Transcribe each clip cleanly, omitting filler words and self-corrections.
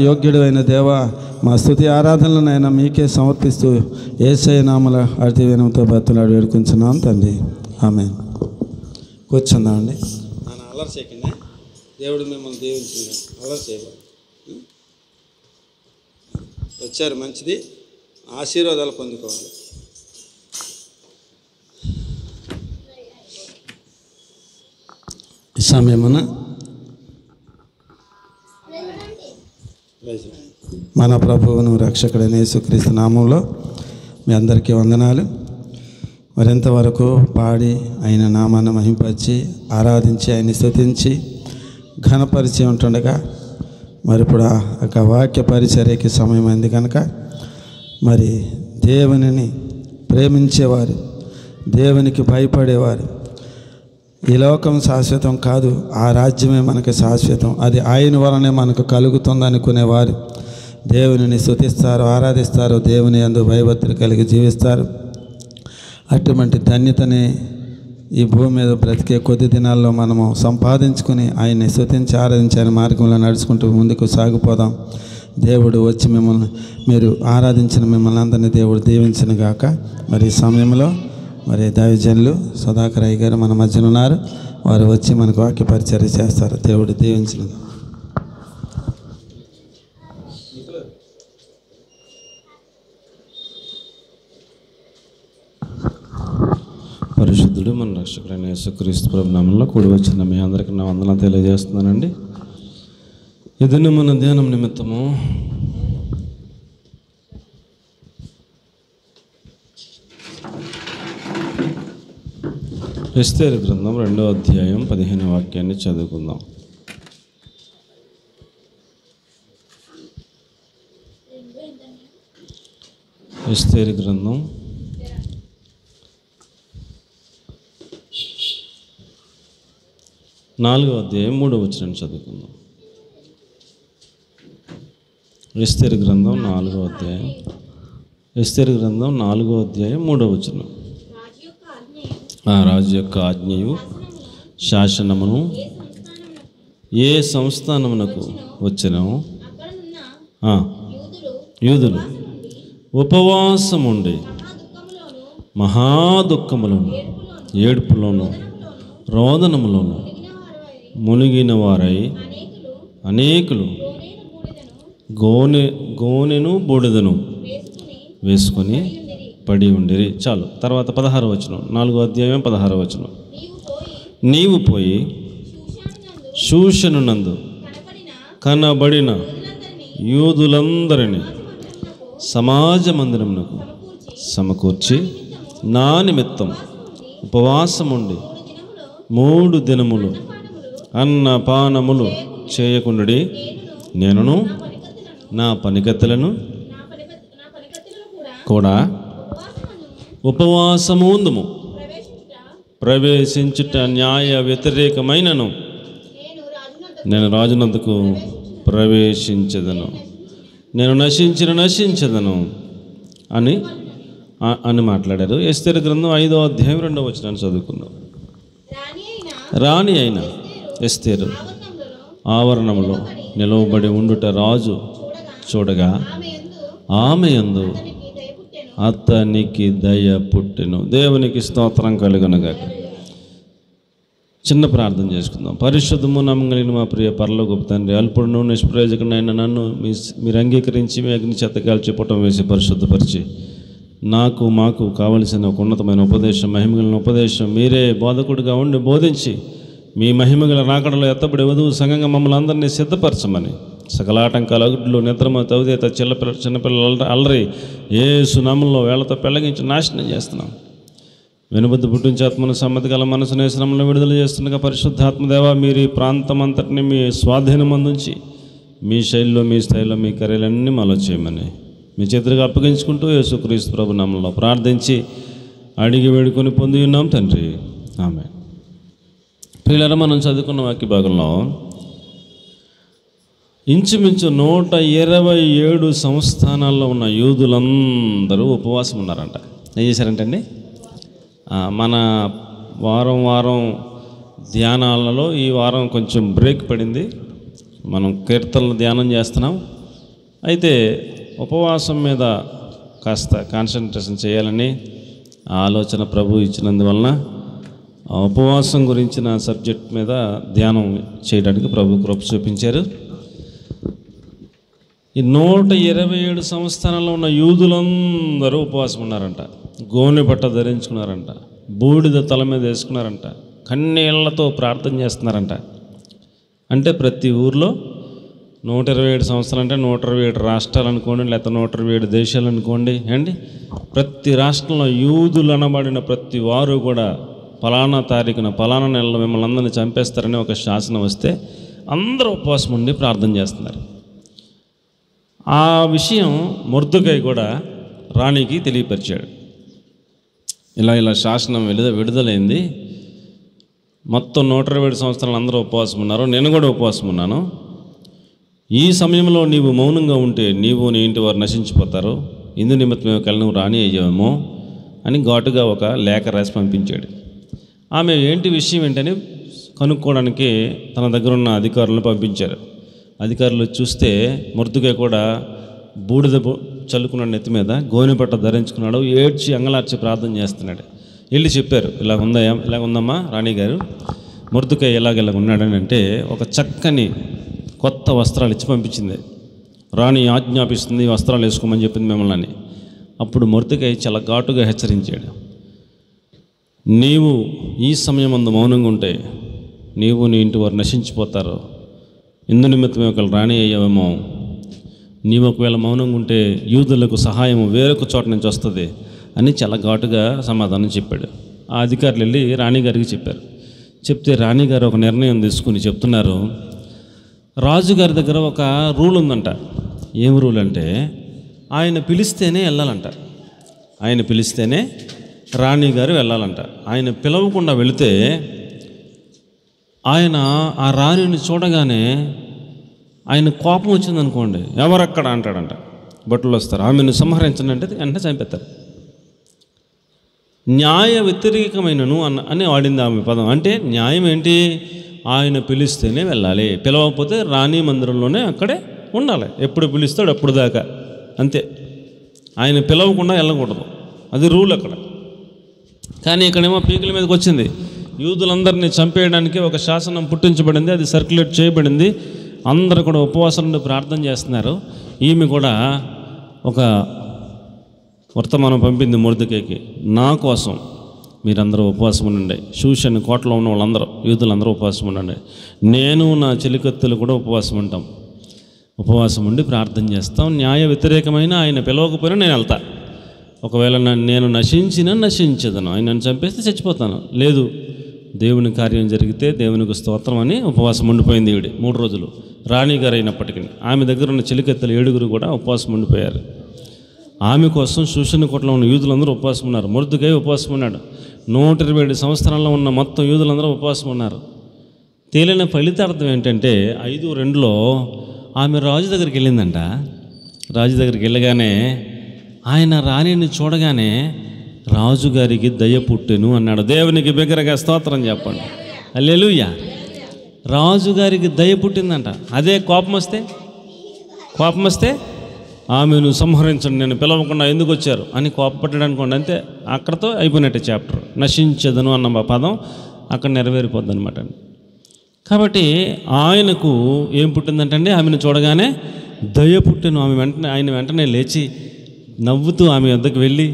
యోగ్యుడు అయిన దేవ, మా స్తుతి ఆరాధనలనైనా మీకే సమర్పిస్తూ యేసయ్య నామమున అతి వినయంతో బతులాడి వేడుకుంటున్నాం తండ్రి. ఆమేన్. కూర్చుందామండి. అల్లరి చేయకండి, దేవుడు మిమ్మల్ని దీవించుకుంటాడు. అల్లరి చేయకూడదు. వచ్చారు, మంచిది, ఆశీర్వాదాలు పొందుకోవాలి. ఈ సమయమున మన ప్రభువును రక్షకుడైన యేసుక్రీస్తు నామంలో మీ అందరికీ వందనాలు. మరింతవరకు పాడి ఆయన నామాన్ని మహింపరిచి ఆరాధించి ఆయన్ని స్తుతించి ఘనపరిచి ఉంటుండగా మరి ఇప్పుడు ఒక వాక్య పరిచర్యకి సమయమైంది కనుక మరి దేవునిని ప్రేమించేవారు, దేవునికి భయపడేవారు, ఈ లోకం శాశ్వతం కాదు, ఆ రాజ్యమే మనకు శాశ్వతం, అది ఆయన వలనే మనకు కలుగుతుంది అనుకునేవారు దేవునిని స్తుతిస్తారు, ఆరాధిస్తారు, దేవుని యందు భయభక్తులు కలిగి జీవిస్తారు. అటువంటి ధన్యతని ఈ భూమి మీద బ్రతికే కొద్ది దినాల్లో మనము సంపాదించుకుని ఆయన్ని స్తుతించి ఆరాధించి ఆయన మార్గంలో నడుచుకుంటూ ముందుకు సాగిపోదాం. దేవుడు వచ్చి మిమ్మల్ని, మీరు ఆరాధించిన మిమ్మల్ని అందరినీ దేవుడు దీవించిన గాక. మరి ఈ సమయంలో మరి దైవజనులు సుధాకర్ అయ్య గారు మన మధ్యన ఉన్నారు. వారు వచ్చి మనకు వాక్య పరిచర్య చేస్తారు. దేవుడు దీవించిన. పరిశుద్ధుడు మన రక్షకుడైన యేసుక్రీస్తు ప్రభు నామములో కూడి వచ్చిన మీ అందరికీ నా వందనాలు తెలియజేస్తున్నానండి. ఇదిని మన ధ్యానం నిమిత్తము ఎస్తేరు గ్రంథం 2వ అధ్యాయం 15వ వాక్యాన్ని చదువుకుందాం. ఎస్తేరు గ్రంథం 4వ అధ్యాయం 3వ వచనాన్ని చదువుకుందాం. ఎస్తేరు గ్రంథం 4వ అధ్యాయం 3వ వచనం. ఆ రాజు యొక్క ఆజ్ఞయు శాసనమును ఏ సంస్థానమునకు వచ్చినో యూదులు ఉపవాసముండి మహాదుఃఖములను ఏడుపులోను రోదనములోను మునిగిన వారై అనేకులు గోనెను బూడిదను వేసుకొని పడి ఉండిరి. చాలు. తర్వాత 16వ వచనం, 4వ అధ్యాయం 16వ వచనం. నీవు పోయి షూషనునందు కనబడిన యూదులందరినీ సమాజ మందిరమునకు సమకూర్చి నా నిమిత్తం ఉపవాసముండి 3 దినములు అన్నపానములు చేయకుండుడి. నేనును నా పనికత్తెలను కూడా ఉపవాసముందుము. ప్రవేశించుట న్యాయ వ్యతిరేకమైనను నేను రాజునందుకు ప్రవేశించదను, నేను నశించదను అని మాట్లాడారు. ఎస్తేరు గ్రంథం 5వ అధ్యాయం 2వ వచనాన్ని చదువుకుందాం. రాణి అయిన ఎస్తేరు ఆవరణంలో నిలవబడి ఉండుట రాజు చూడగా ఆమె యందు అతనికి దయ పుట్టెను. దేవునికి స్తోత్రం కలుగునుగాక. చిన్న ప్రార్థన చేసుకుందాం. పరిశుద్ధము నమ్మగలిగిన మా ప్రియ పరలోకపు తండ్రి, అల్పుడును నిష్ప్రయోజకుడైన నన్ను మీరు అంగీకరించి మీ అగ్ని చేత కాల్చి పుటం వేసి పరిశుద్ధపరిచి మాకు కావలసిన ఒక ఉన్నతమైన ఉపదేశం, మహిమగలిగిన ఉపదేశం మీరే బోధకుడిగా ఉండి బోధించి మీ మహిమగల రాకడలో ఎత్తబడి వధువు సంఘంగా మమ్మల్ని అందరినీ సిద్ధపరచమని, సకల ఆటంకాలు, అగుడ్లు, నిద్రమ, తౌదేత, చిన్నపిల్లల అల్లరి యేసు నామములో వేళ్లతో పెళ్లగించి నాశనం చేస్తున్నాం. వెనుబుద్ధి పుట్టించి ఆత్మను సమ్మతి గల మనసునే శ్రమలను విడుదల చేస్తుండగా పరిశుద్ధాత్మదేవ మీరు ఈ ప్రాంతం అంతటిని మీ స్వాధీనం అందించి మీ శైలిలో, మీ స్థాయిలో మీ కార్యాలన్నీ మాలో చేయమని మీ చేతులుగా అప్పగించుకుంటూ యేసుక్రీస్తు ప్రభు నామములో ప్రార్థించి అడిగి వేడుకొని పొంది ఉన్నాం తండ్రి. ఆమేన్. ప్రియులారా, మనం చదువుకున్న వాక్య భాగంలో ఇంచుమించు 127 సంస్థానాల్లో ఉన్న యూదులందరూ ఉపవాసం ఉన్నారంట. ఏం చేశారంటండి? మన వారం ధ్యానాలలో ఈ వారం కొంచెం బ్రేక్ పడింది. మనం కీర్తనలు ధ్యానం చేస్తున్నాం. అయితే ఉపవాసం మీద కాస్త కాన్సన్ట్రేషన్ చేయాలని ఆలోచన ప్రభు ఇచ్చినందువలన ఆ ఉపవాసం గురించిన సబ్జెక్ట్ మీద ధ్యానం చేయడానికి ప్రభు కృప చూపించారు. ఈ 127 సంస్థానాల్లో ఉన్న యూదులందరూ ఉపవాసం ఉన్నారంట. గోనె బట్ట ధరించుకున్నారంట, బూడిద తల మీద వేసుకున్నారంట, కన్నీళ్లతో ప్రార్థన చేస్తున్నారంట. అంటే ప్రతి ఊర్లో 127 సంవత్సరాలు అంటే 127 రాష్ట్రాలు అనుకోండి, లేకపోతే 127 దేశాలు అనుకోండి అండి. ప్రతి రాష్ట్రంలో యూదులు అనబడిన ప్రతి వారు కూడా ఫలానా తారీఖున ఫలానా నెలలో మిమ్మల్ని అందరినీ చంపేస్తారని ఒక శాసనం వస్తే అందరూ ఉపవాసం ఉండి ప్రార్థన చేస్తున్నారు. ఆ విషయం మొర్దెకై కూడా రాణికి తెలియపరిచాడు. ఇలా శాసనం విడుదలైంది, మొత్తం 127 సంవత్సరాలు అందరూ ఉపవాసం ఉన్నారు, నేను కూడా ఉపవాసం ఉన్నాను. ఈ సమయంలో నీవు మౌనంగా ఉంటే నీవు నీ ఇంటి వారు నశించిపోతారు, ఇందు నిమిత్తమే ఒకవేళ నువ్వు రాణి అయ్యావేమో అని ఘాటుగా ఒక లేఖ రాసి పంపించాడు. ఆమె ఏంటి విషయం ఏంటని కనుక్కోవడానికి తన దగ్గర ఉన్న అధికారులను పంపించారు. అధికారులు చూస్తే మొర్దెకై కూడా బూడిద చల్లుకున్నాడు, నెత్తి మీద గోనె పట్ట ధరించుకున్నాడు, ఏడ్చి అంగలార్చి ప్రార్థన చేస్తున్నాడు. వెళ్ళి చెప్పారు, ఇలా ఉందమ్మా రాణిగారు, మొర్దెకై ఇలాగ ఉన్నాడని. అంటే ఒక చక్కని కొత్త వస్త్రాలు ఇచ్చి పంపించింది. రాణి ఆజ్ఞాపిస్తుంది, ఈ వస్త్రాలు వేసుకోమని చెప్పింది మిమ్మల్ని అని. అప్పుడు మొర్దెకై చాలా ఘాటుగా హెచ్చరించాడు, నీవు ఈ సమయం అందు మౌనంగా ఉంటే నీవు నీ ఇంటి వారు నశించిపోతారు, ఇందు నిమిత్తమే ఒకవేళ రాణి అయ్యావేమో, నీవు ఒకవేళ మౌనంగా ఉంటే యూదులకు సహాయం వేరొక చోట నుంచి వస్తుంది అని చాలా ఘాటుగా సమాధానం చెప్పాడు. ఆ అధికారులు వెళ్ళి రాణిగారికి చెప్పారు. చెప్తే రాణిగారు ఒక నిర్ణయం తీసుకుని చెప్తున్నారు, రాజుగారి దగ్గర ఒక రూల్ ఉందంట. ఏం రూల్ అంటే ఆయన పిలిస్తేనే వెళ్ళాలంట. ఆయన పిలిస్తేనే రాణిగారు వెళ్ళాలంట. ఆయన పిలవకుండా వెళితే ఆయన ఆ రాణిని చూడగానే ఆయన కోపం వచ్చిందనుకోండి, ఎవరక్కడ అంటాడంట. బట్టలు వస్తారు, ఆమెను సంహరించండి అంటే వెంటనే చంపేస్తారు. న్యాయ వ్యతిరేకమైనను అని వాడింది ఆమె పదం. అంటే న్యాయం ఏంటి? ఆయన పిలిస్తేనే వెళ్ళాలి, పిలవకపోతే రాణి మందిరంలోనే అక్కడే ఉండాలి, ఎప్పుడు పిలుస్తాడు అప్పుడు దాకా, అంతే. ఆయన పిలవకుండా వెళ్ళకూడదు, అది రూల్ అక్కడ. కానీ ఇక్కడేమో పీకుల మీదకి వచ్చింది. యూదులందరినీ చంపేయడానికి ఒక శాసనం పుట్టించబడింది, అది సర్క్యులేట్ చేయబడింది. అందరూ కూడా ఉపవాసం నుండి ప్రార్థన చేస్తున్నారు. ఈమె కూడా ఒక వర్తమానం పంపింది మొర్దెకైకి, నా కోసం మీరందరూ ఉపవాసం ఉండండి, షూషన్ కోటలో ఉన్న వాళ్ళందరూ యూదులందరూ ఉపవాసం ఉండండి, నేను నా చెలికత్తులు కూడా ఉపవాసం ఉంటాం, ఉపవాసం ఉండి ప్రార్థన చేస్తాం. న్యాయ వ్యతిరేకమైన ఆయన పిలవకపోయినా నేను వెళ్తా. ఒకవేళ నేను నశించదను, ఆయన నన్ను చంపేస్తే చచ్చిపోతాను, లేదు దేవుని కార్యం జరిగితే దేవునికి స్తోత్రం అని ఉపవాసం ఉండిపోయింది ఈవిడ 3 రోజులు. రాణిగారు అయినప్పటికీ ఆమె దగ్గర ఉన్న చెలికత్తెలు 7 కూడా ఉపవాసం ఉండిపోయారు. ఆమె కోసం షూషన్ కోటలో ఉన్న యూదులందరూ ఉపవాసం ఉన్నారు. మొర్దెకై ఉపవాసం ఉన్నాడు. 127 సంవత్సరాల్లో ఉన్న మొత్తం యూదులందరూ ఉపవాసం ఉన్నారు. తేలిన ఫలితార్థం ఏంటంటే 5:2 ఆమె రాజు దగ్గరికి వెళ్ళిందంట. రాజు దగ్గరికి వెళ్ళగానే ఆయన రాణిని చూడగానే రాజుగారికి దయ పుట్టెను అన్నాడు. దేవునికి బిగ్గరగా స్తోత్రం చెప్పండి, హల్లెలూయా. రాజుగారికి దయ పుట్టిందంట. అదే కోపం వస్తే ఆమెను సంహరించండి, నేను పిలవకుండా ఎందుకు వచ్చారు అని కోపపడ్డాడు అనుకోండి, అంతే, అక్కడతో అయిపోయినట్టే చాప్టర్. నశించదను అన్న పదం అక్కడ నెరవేరిపోద్ది అనమాట. కాబట్టి ఆయనకు ఏం పుట్టిందంటే ఆమెను చూడగానే దయ పుట్టెను. ఆయన వెంటనే లేచి నవ్వుతూ ఆమె వద్దకు వెళ్ళి,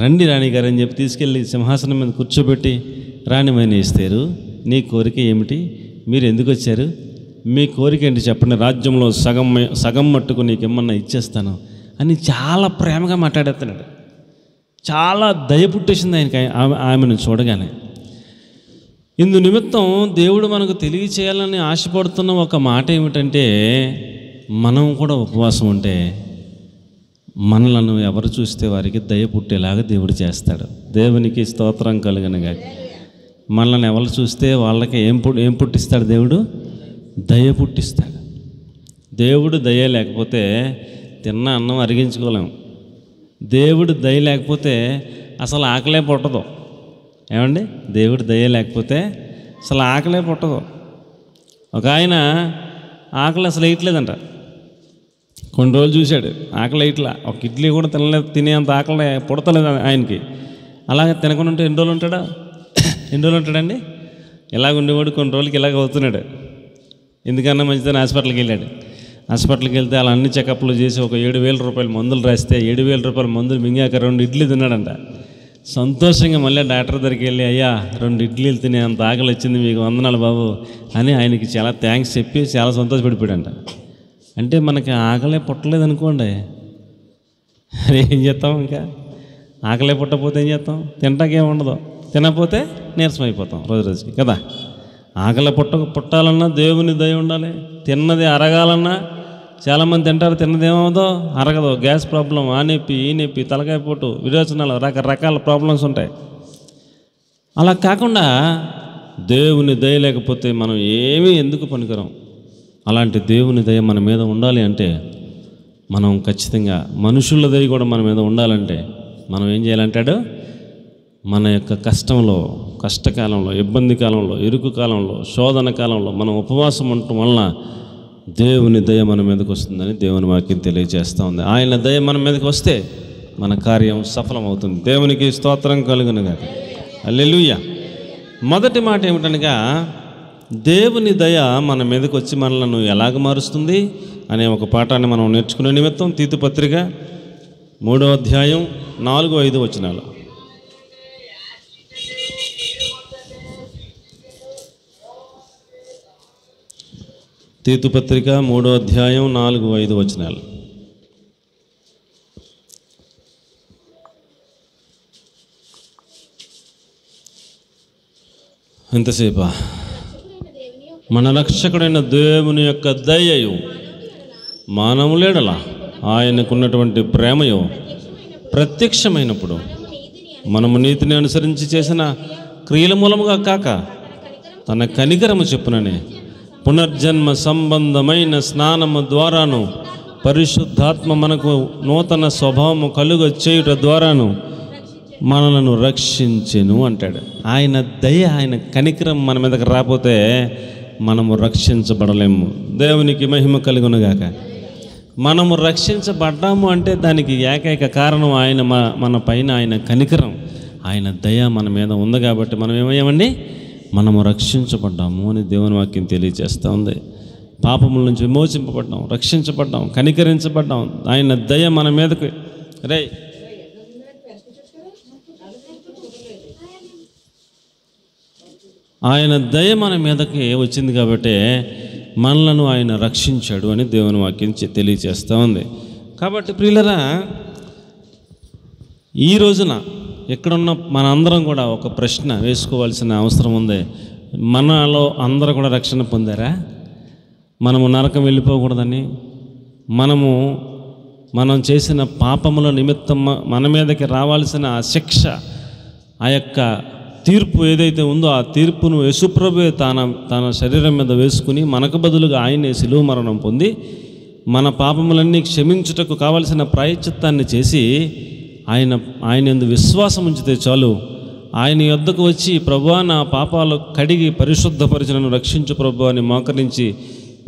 రండి రాణిగారు అని చెప్పి తీసుకెళ్ళి సింహాసనం మీద కూర్చోబెట్టి, రాణిమైన ఇస్తారు, నీ కోరిక ఏమిటి, మీరు ఎందుకు వచ్చారు, మీ కోరిక ఏంటి చెప్పండి, రాజ్యంలో సగం మట్టుకు నీకు ఏమన్నా ఇచ్చేస్తాను అని చాలా ప్రేమగా మాట్లాడేస్తున్నాడు. చాలా దయ పుట్టేసింది ఆయనకి ఆమెను చూడగానే. ఇందు నిమిత్తం దేవుడు మనకు తెలియచేయాలని ఆశపడుతున్న ఒక మాట ఏమిటంటే, మనం కూడా ఉపవాసం ఉంటే మనలను ఎవరు చూస్తే వారికి దయ పుట్టేలాగా దేవుడు చేస్తాడు. దేవునికి స్తోత్రం కలుగనగా. మనల్ని ఎవరు చూస్తే వాళ్ళకి ఏం పుట్టిస్తాడు దేవుడు? దయ పుట్టిస్తాడు. దేవుడు దయ లేకపోతే తిన్న అన్నం అరిగించుకోలేము. దేవుడు దయ లేకపోతే అసలు ఆకలే పుట్టదు. ఏమండి? దేవుడు దయ లేకపోతే అసలు ఆకలే పుట్టదు. ఒక ఆయన ఆకలి అసలు వేయట్లేదంట. కొన్ని రోజులు చూశాడు, ఆకలి ఇట్లా ఒక ఇడ్లీ కూడా తినేంత ఆకలి పుడతలేదు ఆయనకి. అలాగే తినకుండా ఉంటే ఎన్ని రోజులు ఉంటాడా? ఎన్ని రోజులు ఉంటాడండి? ఇలాగ ఉండేవాడు కొన్ని రోజులకి ఇలాగ అవుతున్నాడు. ఎందుకన్నా మంచిదని హాస్పిటల్కి వెళ్ళాడు. హాస్పిటల్కి వెళ్తే అలా అన్ని చెకప్లు చేసి ఒక 7,000 రూపాయల మందులు రాస్తే 7,000 రూపాయల మందులు మింగాక 2 ఇడ్లీ తిన్నాడంట. సంతోషంగా మళ్ళీ డాక్టర్ దగ్గరికి వెళ్ళి, అయ్యా 2 ఇడ్లీలు తినే అంత ఆకలి వచ్చింది, మీకు వందనాలు బాబు అని ఆయనకి చాలా థ్యాంక్స్ చెప్పి చాలా సంతోషపడిపోయాడంట. అంటే మనకి ఆకలే పుట్టలేదు అనుకోండి, ఏం చేస్తాం? ఇంకా ఆకలే పుట్టకపోతే ఏం చేస్తాం? తింటాకేం ఉండదు, తినకపోతే నీరసం అయిపోతాం రోజు రోజుకి కదా. ఆకలి పుట్టాలన్నా దేవుని దయ ఉండాలి. తిన్నది అరగాలన్నా చాలామంది తింటారు, తిన్నది ఏమవుదో అరగదు. గ్యాస్ ప్రాబ్లం, ఆ నొప్పి, ఈ నొప్పి, తలకాయ పోటు, విరోచనాలు, రకరకాల ప్రాబ్లమ్స్ ఉంటాయి. అలా కాకుండా దేవుని దయ లేకపోతే మనం ఏమీ ఎందుకు పనికిరాం. అలాంటి దేవుని దయ మన మీద ఉండాలి అంటే మనం ఖచ్చితంగా, మనుషుల దయ కూడా మన మీద ఉండాలంటే మనం ఏం చేయాలంటాడు? మన యొక్క కష్టంలో, కష్టకాలంలో, ఇబ్బంది కాలంలో, ఇరుకు కాలంలో, శోధన కాలంలో మనం ఉపవాసం ఉండటం వలన దేవుని దయ మన మీదకి వస్తుందని దేవుని వాక్యం తెలియజేస్తూ ఉంది. ఆయన దయ మన మీదకి వస్తే మన కార్యం సఫలమవుతుంది. దేవునికి స్తోత్రం కలుగునుగాక. హల్లెలూయా. మొదటి మాట ఏమిటనగా, దేవుని దయ మన మీదకి వచ్చి మనలను ఎలాగ మారుస్తుంది అనే ఒక పాఠాన్ని మనం నేర్చుకునే నిమిత్తం తీతు పత్రిక 3వ అధ్యాయం 4-5 వచనాలు. తీతు పత్రిక 3వ అధ్యాయం 4-5 వచనాలు. ఎంతసేపా? మన రక్షకుడైన దేవుని యొక్క దయయు మానవులేడల ఆయనకున్నటువంటి ప్రేమయు ప్రత్యక్షమైనప్పుడు మనము నీతిని అనుసరించి చేసిన క్రియల మూలముగా కాక తన కనికరము చెప్పునని పునర్జన్మ సంబంధమైన స్నానము ద్వారాను పరిశుద్ధాత్మ మనకు నూతన స్వభావము కలుగ చేయుట ద్వారాను మనలను రక్షించెను అంటాడు. ఆయన దయ, ఆయన కనికరం మన మీదకి రాకపోతే మనము రక్షించబడలేము. దేవునికి మహిమ కలుగునుగాక. మనము రక్షించబడ్డాము అంటే దానికి ఏకైక కారణం ఆయన మన పైన ఆయన కనికరం, ఆయన దయ మన మీద ఉంది కాబట్టి మనం ఏమయ్యామండి? మనము రక్షించబడ్డాము అని దేవుని వాక్యం తెలియజేస్తూ ఉంది. పాపముల నుంచి విమోచింపబడ్డాం, రక్షించబడ్డాం, కనికరించబడ్డాం. ఆయన దయ మన మీదకి ఆయన దయ మన మీదకి వచ్చింది కాబట్టి మనలను ఆయన రక్షించాడు అని దేవుని వాక్యం తెలియజేస్తూ ఉంది. కాబట్టి ప్రియులరా, ఈ రోజున ఎక్కడున్న మన అందరం కూడా ఒక ప్రశ్న వేసుకోవాల్సిన అవసరం ఉంది. మనలో అందరూ కూడా రక్షణ పొందారా? మనము నరకం వెళ్ళిపోకూడదని, మనం చేసిన పాపముల నిమిత్తం మన మీదకి రావాల్సిన ఆ శిక్ష, ఆ యొక్క తీర్పు ఏదైతే ఉందో ఆ తీర్పును యేసుప్రభువే తన శరీరం మీద వేసుకుని మనకు బదులుగా ఆయనే శిలువ మరణం పొంది మన పాపములన్నీ క్షమించుటకు కావలసిన ప్రాయశ్చిత్తాన్ని చేసి ఆయన యందు విశ్వాసం ఉంచితే చాలు, ఆయన యొద్దకు వచ్చి ప్రభువా నా పాపాలు కడిగి పరిశుద్ధపరిచి నన్ను రక్షించు ప్రభువా అని మోకరించి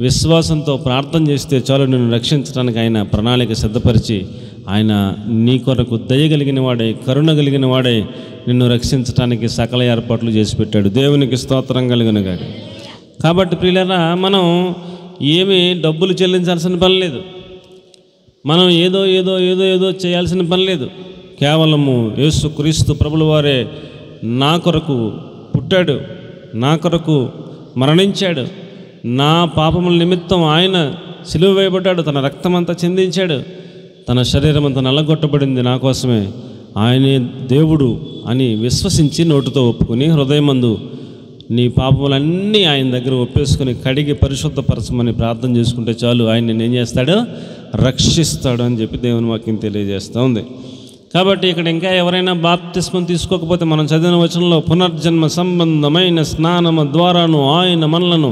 విశ్వాసంతో ప్రార్థన చేస్తే చాలు, నిన్ను రక్షించడానికి ఆయన ప్రణాళిక సిద్ధపరిచి ఆయన నీ కొరకు దయగలిగిన వాడై, కరుణ కలిగిన వాడై నిన్ను రక్షించడానికి సకల ఏర్పాట్లు చేసి పెట్టాడు. దేవునికి స్తోత్రం కలుగునుగాక. కాబట్టి ప్రియులారా, మనం ఏమీ డబ్బులు చెల్లించాల్సిన పని లేదు, మనం ఏదో చేయాల్సిన పని లేదు. కేవలము యేసుక్రీస్తు ప్రభుల వారే నా కొరకు పుట్టాడు, నా కొరకు మరణించాడు, నా పాపముల నిమిత్తం ఆయన సిలువ వేయబడ్డాడు, తన రక్తమంతా చిందించాడు, తన శరీరం అంతా నల్లగొట్టబడింది నా కోసమే. ఆయనే దేవుడు అని విశ్వసించి నోటితో ఒప్పుకొని హృదయమందు నీ పాపములన్నీ ఆయన దగ్గర ఒప్పేసుకొని కడిగి పరిశుద్ధపరచమని ప్రార్థన చేసుకుంటే చాలు, ఆయన నిన్ను ఏం చేస్తాడు? రక్షిస్తాడు అని చెప్పి దేవుని వాక్యం తెలియజేస్తూ ఉంది. కాబట్టి ఇక్కడ ఇంకా ఎవరైనా బాప్తిస్మం తీసుకోకపోతే మనం చదివిన వచనంలో పునర్జన్మ సంబంధమైన స్నానము ద్వారాను ఆయన మనలను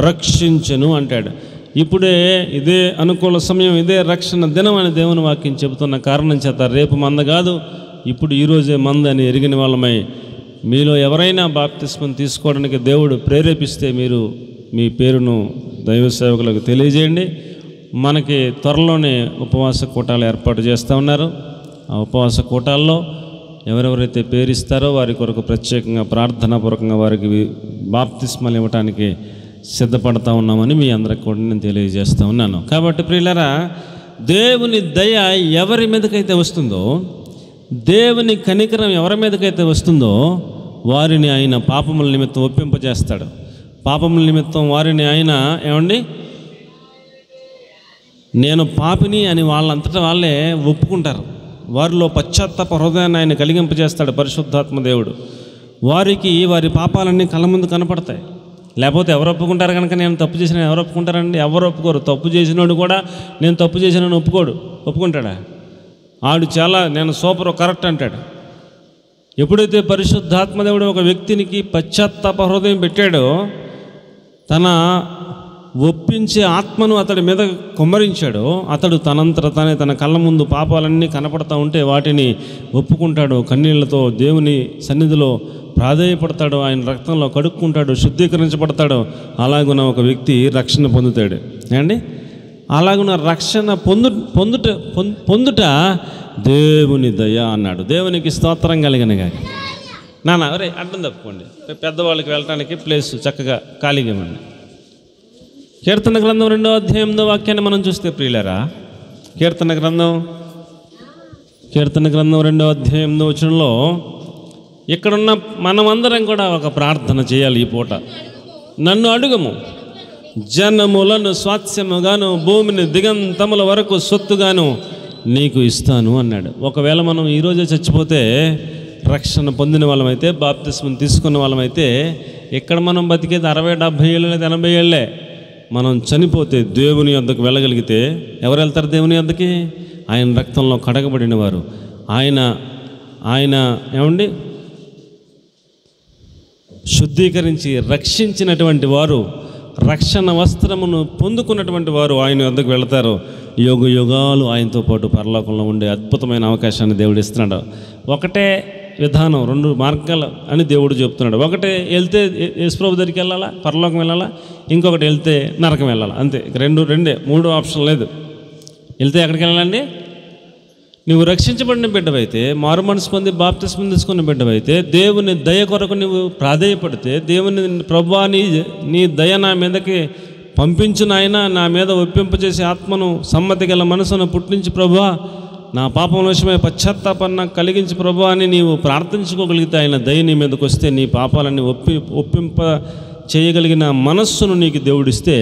రక్షించెను అంటాడు. ఇప్పుడే ఇదే అనుకూల సమయం, ఇదే రక్షణ దినం అని దేవుని వాక్యం చెబుతున్న కారణం చేత రేపు మంద కాదు, ఇప్పుడు ఈరోజే మంద అని ఎరిగిన వాళ్ళమై మీలో ఎవరైనా బాప్తిస్మం తీసుకోవడానికి దేవుడు ప్రేరేపిస్తే మీరు మీ పేరును దైవ సేవకులకు తెలియజేయండి. మనకి త్వరలోనే ఉపవాస కూటాలు ఏర్పాటు చేస్తూ ఉన్నారు. ఆ ఉపవాస కూటాల్లో ఎవరెవరైతే పేరిస్తారో వారి కొరకు ప్రత్యేకంగా ప్రార్థనాపూర్వకంగా వారికి బాప్తిస్మాలు ఇవ్వటానికి సిద్ధపడతా ఉన్నామని మీ అందరికి కూడా నేను తెలియజేస్తూ ఉన్నాను. కాబట్టి ప్రియులారా, దేవుని దయ ఎవరి మీదకైతే వస్తుందో, దేవుని కనికరం ఎవరి మీదకైతే వస్తుందో వారిని ఆయన పాపముల నిమిత్తం ఒప్పింపజేస్తాడు. పాపముల నిమిత్తం వారిని ఆయన నేను పాపిని అని వాళ్ళంతటా వాళ్ళే ఒప్పుకుంటారు. వారిలో పశ్చాత్తాప హృదయాన్ని ఆయన కలిగింపజేస్తాడు పరిశుద్ధాత్మ దేవుడు. వారికి వారి పాపాలన్నీ కళ్ళ ముందు కనపడతాయి. లేకపోతే ఎవరు ఒప్పుకుంటారు కనుక నేను తప్పు చేసిన ఎవరు ఒప్పుకుంటారండి? ఎవరు ఒప్పుకోరు. తప్పు చేసినోడు కూడా నేను తప్పు చేసినని ఒప్పుకుంటాడా? ఆడు నేను సూపర్ కరెక్ట్ అంటాడు. ఎప్పుడైతే పరిశుద్ధాత్మదేవుడు ఒక వ్యక్తినికి పశ్చాత్తాప హృదయం పెట్టాడో, తన ఒప్పించే ఆత్మను అతడి మీద కుమ్మరించాడో, అతడు తనంతట తన కళ్ళ ముందు పాపాలన్నీ కనపడతా ఉంటే వాటిని ఒప్పుకుంటాడు. కన్నీళ్లతో దేవుని సన్నిధిలో ప్రాధేయపడతాడు. ఆయన రక్తంలో కడుక్కుంటాడు, శుద్ధీకరించబడతాడు. అలాగున ఒక వ్యక్తి రక్షణ పొందుతాడు. ఏమండి, అలాగున రక్షణ పొందుట దేవుని దయ అన్నాడు. దేవునికి స్తోత్రం కలిగిన గాని. అరే అడ్డం తప్పుకోండి, పెద్దవాళ్ళకి వెళ్ళటానికి ప్లేస్ చక్కగా ఖాళీగా ఇవ్వండి. కీర్తన గ్రంథం 2వ అధ్యాయంలో వాక్యాన్ని మనం చూస్తే ప్రియులారా, కీర్తన గ్రంథం 2వ అధ్యాయంలో వచనంలో ఇక్కడున్న మనమందరం కూడా ఒక ప్రార్థన చేయాలి ఈ పూట. నన్ను అడుగుము, జనములను స్వాస్యముగాను భూమిని దిగంతముల వరకు సొత్తుగాను నీకు ఇస్తాను అన్నాడు. ఒకవేళ మనం ఈరోజే చచ్చిపోతే, రక్షణ పొందిన వాళ్ళమైతే, బాప్తిస్మం తీసుకున్న వాళ్ళమైతే, ఇక్కడ మనం బతికేది 60-70 ఏళ్ళు లేదా 80 ఏళ్ళే. మనం చనిపోతే దేవుని యొద్దకు వెళ్ళగలిగితే ఎవరు వెళ్తారు దేవుని యొద్దకి? ఆయన రక్తంలో కడగబడిన వారు, ఆయన శుద్ధీకరించి రక్షించినటువంటి వారు, రక్షణ వస్త్రమును పొందుకున్నటువంటి వారు ఆయన వద్దకు వెళతారు. యుగ యుగాలు ఆయనతో పాటు పరలోకంలో ఉండే అద్భుతమైన అవకాశాన్ని దేవుడు ఇస్తున్నాడు. ఒకటే విధానం, 2 మార్గాలు అని దేవుడు చెప్తున్నాడు. ఒకటే వెళ్తే యేసుప్రభు దగ్గరికి వెళ్ళాలా, పరలోకం వెళ్ళాలా, ఇంకొకటి వెళ్తే నరకం వెళ్ళాలా, అంతే. రెండే, 3 ఆప్షన్ లేదు. వెళ్తే ఎక్కడికి వెళ్ళాలండి? నువ్వు రక్షించబడిన బిడ్డవైతే, మారు మనసు పొంది బాప్తిస్మం తీసుకున్న బిడ్డవైతే, దేవుని దయ కొరకు నువ్వు ప్రాధేయపడితే, దేవుని ప్రభువా నీ దయ నా మీదకి పంపించు నాయన, నా మీద ఒప్పింపజేసే ఆత్మను, సమ్మతి గల మనసును పుట్టించి ప్రభువా, నా పాపం విషయమై పశ్చాత్తాపాన్ని కలిగించి ప్రభువా అని నీవు ప్రార్థించుకోగలిగితే, ఆయన దయ నీ మీదకి వస్తే, నీ పాపాలన్నీ ఒప్పింప చేయగలిగిన మనస్సును నీకు దేవుడిస్తే,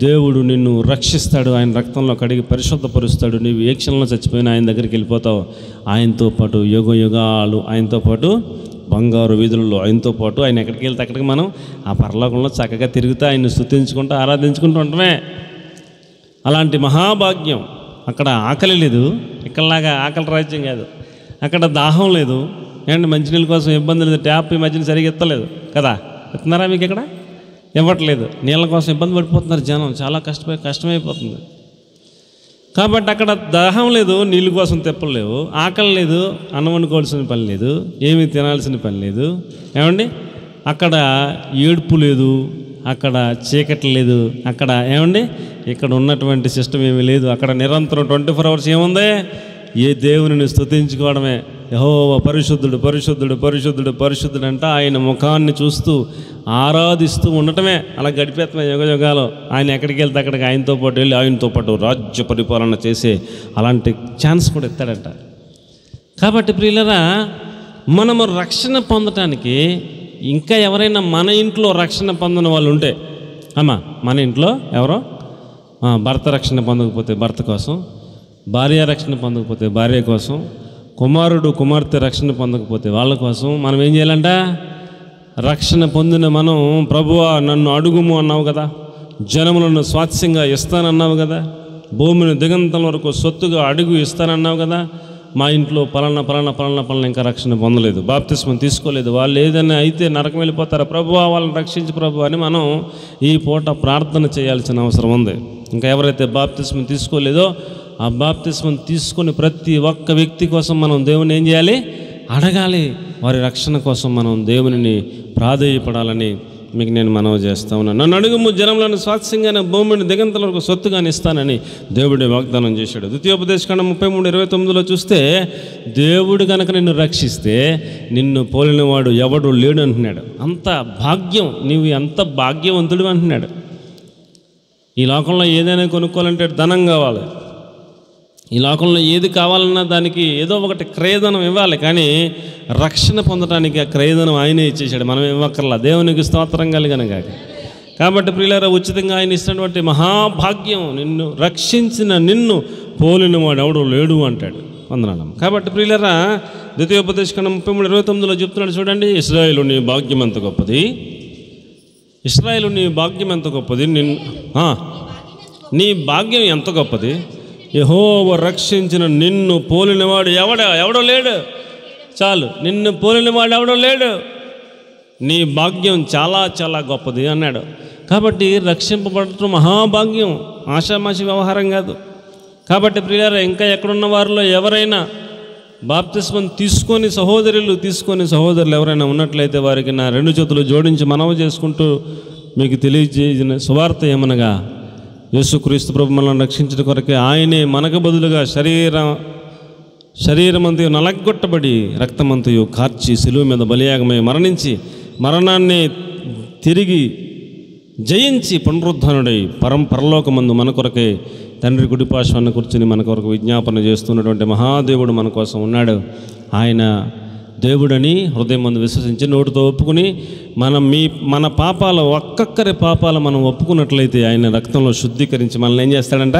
దేవుడు నిన్ను రక్షిస్తాడు. ఆయన రక్తంలో కడిగి పరిశుద్ధపరుస్తాడు. నీవు ఏ క్షణంలో చచ్చిపోయినా ఆయన దగ్గరికి వెళ్ళిపోతావు. ఆయనతో పాటు యుగ యుగాలు, ఆయనతో పాటు బంగారు వీధులలో ఆయనతో పాటు, ఆయన ఎక్కడికి వెళ్తే అక్కడికి మనం ఆ పరలోకంలో చక్కగా తిరుగుతూ ఆయన్ని స్తుతించుకుంటూ ఆరాధించుకుంటూ ఉండటమే. అలాంటి మహాభాగ్యం. అక్కడ ఆకలి లేదు, ఇక్కడలాగా ఆకలి రాజ్యం కాదు. అక్కడ దాహం లేదు, ఏమంటే మంచినీళ్ళ కోసం ఇబ్బంది లేదు. ట్యాప్ ఈ మధ్యన సరిగ్గా ఎత్తలేదు కదా, ఎత్తున్నారా? మీకు ఇక్కడ ఇవ్వట్లేదు. నీళ్ళ కోసం ఇబ్బంది పడిపోతున్నారు జనం, చాలా కష్టమైపోతుంది. కాబట్టి అక్కడ దాహం లేదు, నీళ్ళ కోసం తెప్పలేవు, ఆకలి లేదు, అన్నం వండుకోవాల్సిన పని లేదు, ఏమీ తినాల్సిన పని లేదు. ఏమండి, అక్కడ ఏడుపు లేదు, అక్కడ చీకటి లేదు, అక్కడ ఇక్కడ ఉన్నటువంటి సిస్టమ్ ఏమీ లేదు. అక్కడ నిరంతరం 24 hours ఏముంది? ఏ దేవుని స్తుతించుకోవడమే. యెహోవా పరిశుద్ధుడు పరిశుద్ధుడు పరిశుద్ధుడు పరిశుద్ధుడు అంట ఆయన ముఖాన్ని చూస్తూ ఆరాధిస్తూ ఉండటమే. అలా గడిపేస్తామే యుగ యుగాలు. ఆయన ఎక్కడికి వెళ్తే అక్కడికి ఆయనతో పాటు వెళ్ళి ఆయనతో పాటు రాజ్య పరిపాలన చేసే అలాంటి ఛాన్స్ కూడా ఇస్తాడంట. కాబట్టి ప్రియులరా, మనము రక్షణ పొందటానికి ఇంకా ఎవరైనా మన ఇంట్లో రక్షణ పొందిన వాళ్ళు ఉంటే, మన ఇంట్లో ఎవరో భర్త రక్షణ పొందకపోతే భర్త కోసం, భార్య రక్షణ పొందకపోతే భార్య కోసం, కుమారుడు కుమార్తె రక్షణ పొందకపోతే వాళ్ళ కోసం మనం ఏం చేయాలంట? రక్షణ పొందిన మనం, ప్రభువా నన్ను అడుగుము అన్నావు కదా, జనములను స్వాస్యంగా ఇస్తానన్నావు కదా, భూమిని దిగంతం వరకు సొత్తుగా అడుగు ఇస్తానన్నావు కదా, మా ఇంట్లో పలానా ఇంకా రక్షణ పొందలేదు, బాప్తిస్మం తీసుకోలేదు, వాళ్ళు ఏదైనా అయితే నరకం వెళ్ళిపోతారా ప్రభువా, వాళ్ళని రక్షించి ప్రభు అని మనం ఈ పూట ప్రార్థన చేయాల్సిన అవసరం ఉంది. ఇంకా ఎవరైతే బాప్తిస్మం తీసుకోలేదో ఆ బాప్తిస్మం తీసుకొని ప్రతి ఒక్క వ్యక్తి కోసం మనం దేవుని ఏం చేయాలి? అడగాలి. వారి రక్షణ కోసం మనం దేవునిని ప్రాధేయపడాలని మీకు నేను మనవి చేస్తా ఉన్నాను. నన్ను అడుగుము, జనంలోని స్వాస్థ్యంగానే భూమిని దిగంతల వరకు సొత్తుగానే ఇస్తానని దేవుడి వాగ్దానం చేశాడు. ద్వితీయోపదేశకాండం 33:29 చూస్తే, దేవుడు కనుక నిన్ను రక్షిస్తే నిన్ను పోలినవాడు ఎవడు లేడు అంటున్నాడు. అంత భాగ్యం, నీవు అంత భాగ్యవంతుడు అంటున్నాడు. ఈ లోకంలో ఏదైనా కొనుక్కోవాలంటే ధనం కావాలి, ఈ లోకంలో ఏది కావాలన్నా దానికి ఏదో ఒకటి క్రయధనం ఇవ్వాలి, కానీ రక్షణ పొందడానికి ఆ క్రయధనం ఆయనే ఇచ్చేసాడు, మనం ఇవ్వక్కర్లా. దేవునికి స్తోత్రం కలుగును గాక. కాబట్టి ప్రియులారా, ఉచితంగా ఆయన ఇచ్చినటువంటి మహాభాగ్యం, నిన్ను రక్షించిన నిన్ను పోలిన వాడు ఎవడు లేడు అంటాడు. వందనాలు. కాబట్టి ప్రియులారా, ద్వితీయోపదేశకాండం 33:29 చెప్తున్నాడు చూడండి, ఇశ్రాయేలు నీ భాగ్యం ఎంత గొప్పది, ఇశ్రాయేలు నీ భాగ్యం ఎంత గొప్పది, నీ భాగ్యం ఎంత గొప్పది, యెహోవా రక్షించిన నిన్ను పోలినవాడు ఎవడో లేడు. చాలు, నిన్ను పోలినవాడు ఎవడో లేడు, నీ భాగ్యం చాలా చాలా గొప్పది అన్నాడు. కాబట్టి రక్షింపబడటం మహాభాగ్యం, ఆషామాషి వ్యవహారం కాదు. కాబట్టి ప్రియులారా, ఇంకా ఎక్కడున్న వారిలో ఎవరైనా బాప్తిస్మం తీసుకొని సహోదరులు ఎవరైనా ఉన్నట్లయితే వారికి నా 2 చేతులు జోడించి మనవి చేసుకుంటూ మీకు తెలియజేసిన సువార్త ఏమనగా, యేసుక్రీస్తు ప్రభు మనల్ని రక్షించిన కొరకే ఆయనే మనకు బదులుగా శరీరమంతయు నలగొట్టబడి రక్తమంతయు కార్చి శిలువ మీద బలియాగమై మరణించి మరణాన్ని తిరిగి జయించి పునరుద్ధానుడై పరలోకమందు మన కొరకే తండ్రి కుడిపార్శ్వాన కూర్చుని మన కొరకు విజ్ఞాపన చేస్తున్నటువంటి మహాదేవుడు మన కోసం ఉన్నాడు. ఆయన దేవుడని హృదయం మందు విశ్వసించి నోటితో ఒప్పుకుని మన పాపాలు, ఒక్కొక్కరి పాపాలు మనం ఒప్పుకున్నట్లయితే ఆయన రక్తంలో శుద్ధీకరించి మనల్ని ఏం చేస్తాడంట,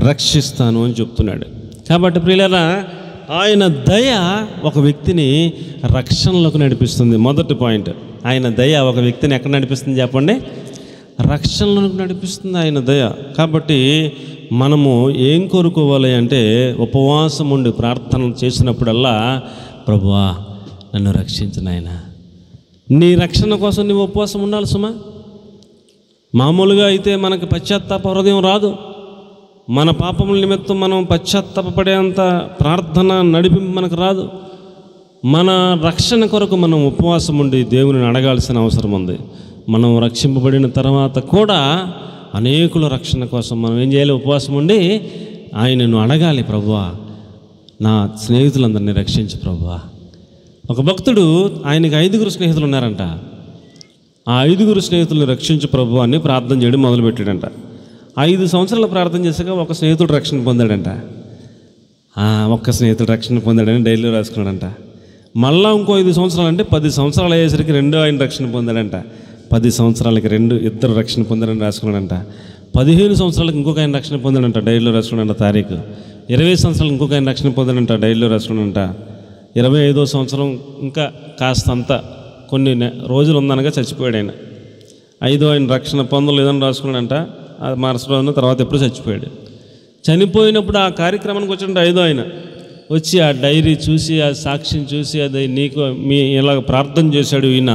రక్షిస్తాను అని చెప్తున్నాడు. కాబట్టి ప్రియులారా, ఆయన దయ ఒక వ్యక్తిని రక్షణలోకి నడిపిస్తుంది. మొదటి పాయింట్, ఆయన దయ ఒక వ్యక్తిని ఎక్కడ నడిపిస్తుంది చెప్పండి, రక్షణలోకి నడిపిస్తుంది ఆయన దయ. కాబట్టి మనము ఏం కోరుకోవాలి అంటే, ఉపవాసం ఉండి ప్రార్థనలు చేసినప్పుడల్లా, ప్రభువా నన్ను రక్షించిన ఆయన, నీ రక్షణ కోసం నువ్వు ఉపవాసం ఉండాలి సుమా. మామూలుగా అయితే మనకు పశ్చాత్తాప హృదయం రాదు. మన పాపముల నిమిత్తం మనం పశ్చాత్తాపపడేంత ప్రార్థన నడిపింపు మనకు రాదు. మన రక్షణ కొరకు మనం ఉపవాసం ఉండి దేవుని అడగాల్సిన అవసరం ఉంది. మనం రక్షింపబడిన తర్వాత కూడా అనేకుల రక్షణ కోసం మనం ఏం చేయాలి, ఉపవాసం ఉండి ఆయనను అడగాలి, ప్రభువా నా స్నేహితులందరినీ రక్షించు ప్రభువా. ఒక భక్తుడు, ఆయనకి 5 స్నేహితులు ఉన్నారంట. ఆ 5 స్నేహితులను రక్షించు ప్రభువా అని ప్రార్థన చేయడం మొదలుపెట్టాడంట. 5 సంవత్సరాలు ప్రార్థన చేశాక ఒక స్నేహితుడు రక్షణ పొందాడంట. ఒక్క స్నేహితుడు రక్షణ పొందాడని డైరీలో రాసుకున్నాడంట. మళ్ళా ఇంకో 5 సంవత్సరాలు అంటే 10 సంవత్సరాలు అయ్యేసరికి 2 ఆయన రక్షణ పొందాడంట. 10 సంవత్సరాలకి 2 రక్షణ పొందాడని రాసుకున్నాడంట. 15 సంవత్సరాలకు ఇంకొక ఆయన రక్షణ పొందాడంట, డైరీలో రాసుకున్నాడంట తారీఖు. 20 సంవత్సరాలు ఇంకొక ఆయన రక్షణ పొందాడంట, డైరీలో రాసుకున్నాడంట. 25వ సంవత్సరం ఇంకా కాస్తంత కొన్ని రోజులు ఉందనగా చచ్చిపోయాడు ఆయన. 5వ ఆయన రక్షణ పొందలేదని రాసుకున్నాడంట. అది మరుసటి రోజున తర్వాత ఎప్పుడు చచ్చిపోయాడు. చనిపోయినప్పుడు ఆ కార్యక్రమానికి వచ్చినట్టు 5వ ఆయన వచ్చి ఆ డైరీ చూసి, ఆ సాక్ష్యం చూసి, అది మీ ఇలా ప్రార్థన చేశాడు ఈయన,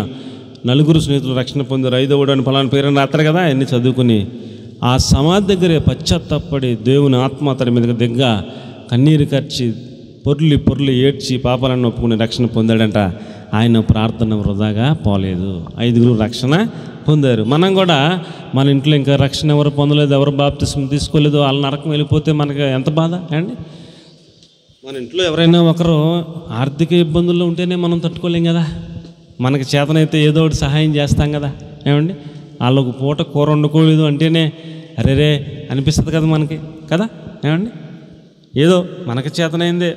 4 స్నేహితులు రక్షణ పొందారు, 5వ అని ఫలానా పేరుని రాత్తారు కదా, అవన్నీ చదువుకుని ఆ సమాధి దగ్గరే పశ్చాత్తాపడి దేవుని ఆత్మ అతడి మీదకి దిగ్గ కన్నీరు కార్చి పొర్లి ఏడ్చి పాపాలను ఒప్పుకుని రక్షణ పొందాడంట. ఆయన ప్రార్థన వృధాగా పోలేదు. 5 రక్షణ పొందారు. మనం కూడా మన ఇంట్లో ఇంకా రక్షణ ఎవరు పొందలేదు, ఎవరు బాప్తిస్మం తీసుకోలేదు, వాళ్ళ నరకం వెళ్ళిపోతే మనకి ఎంత బాధ అండి. మన ఇంట్లో ఎవరైనా ఒకరు ఆర్థిక ఇబ్బందుల్లో ఉంటేనే మనం తట్టుకోలేం కదా. మనకి చేతనైతే ఏదో ఒకటి సహాయం చేస్తాం కదా ఏమండి. వాళ్ళకు పూట కూర వండుకోలేదు అంటేనే అరేరే అనిపిస్తుంది కదా మనకి కదా ఏమండి. ఏదో మనకి చేతనైందే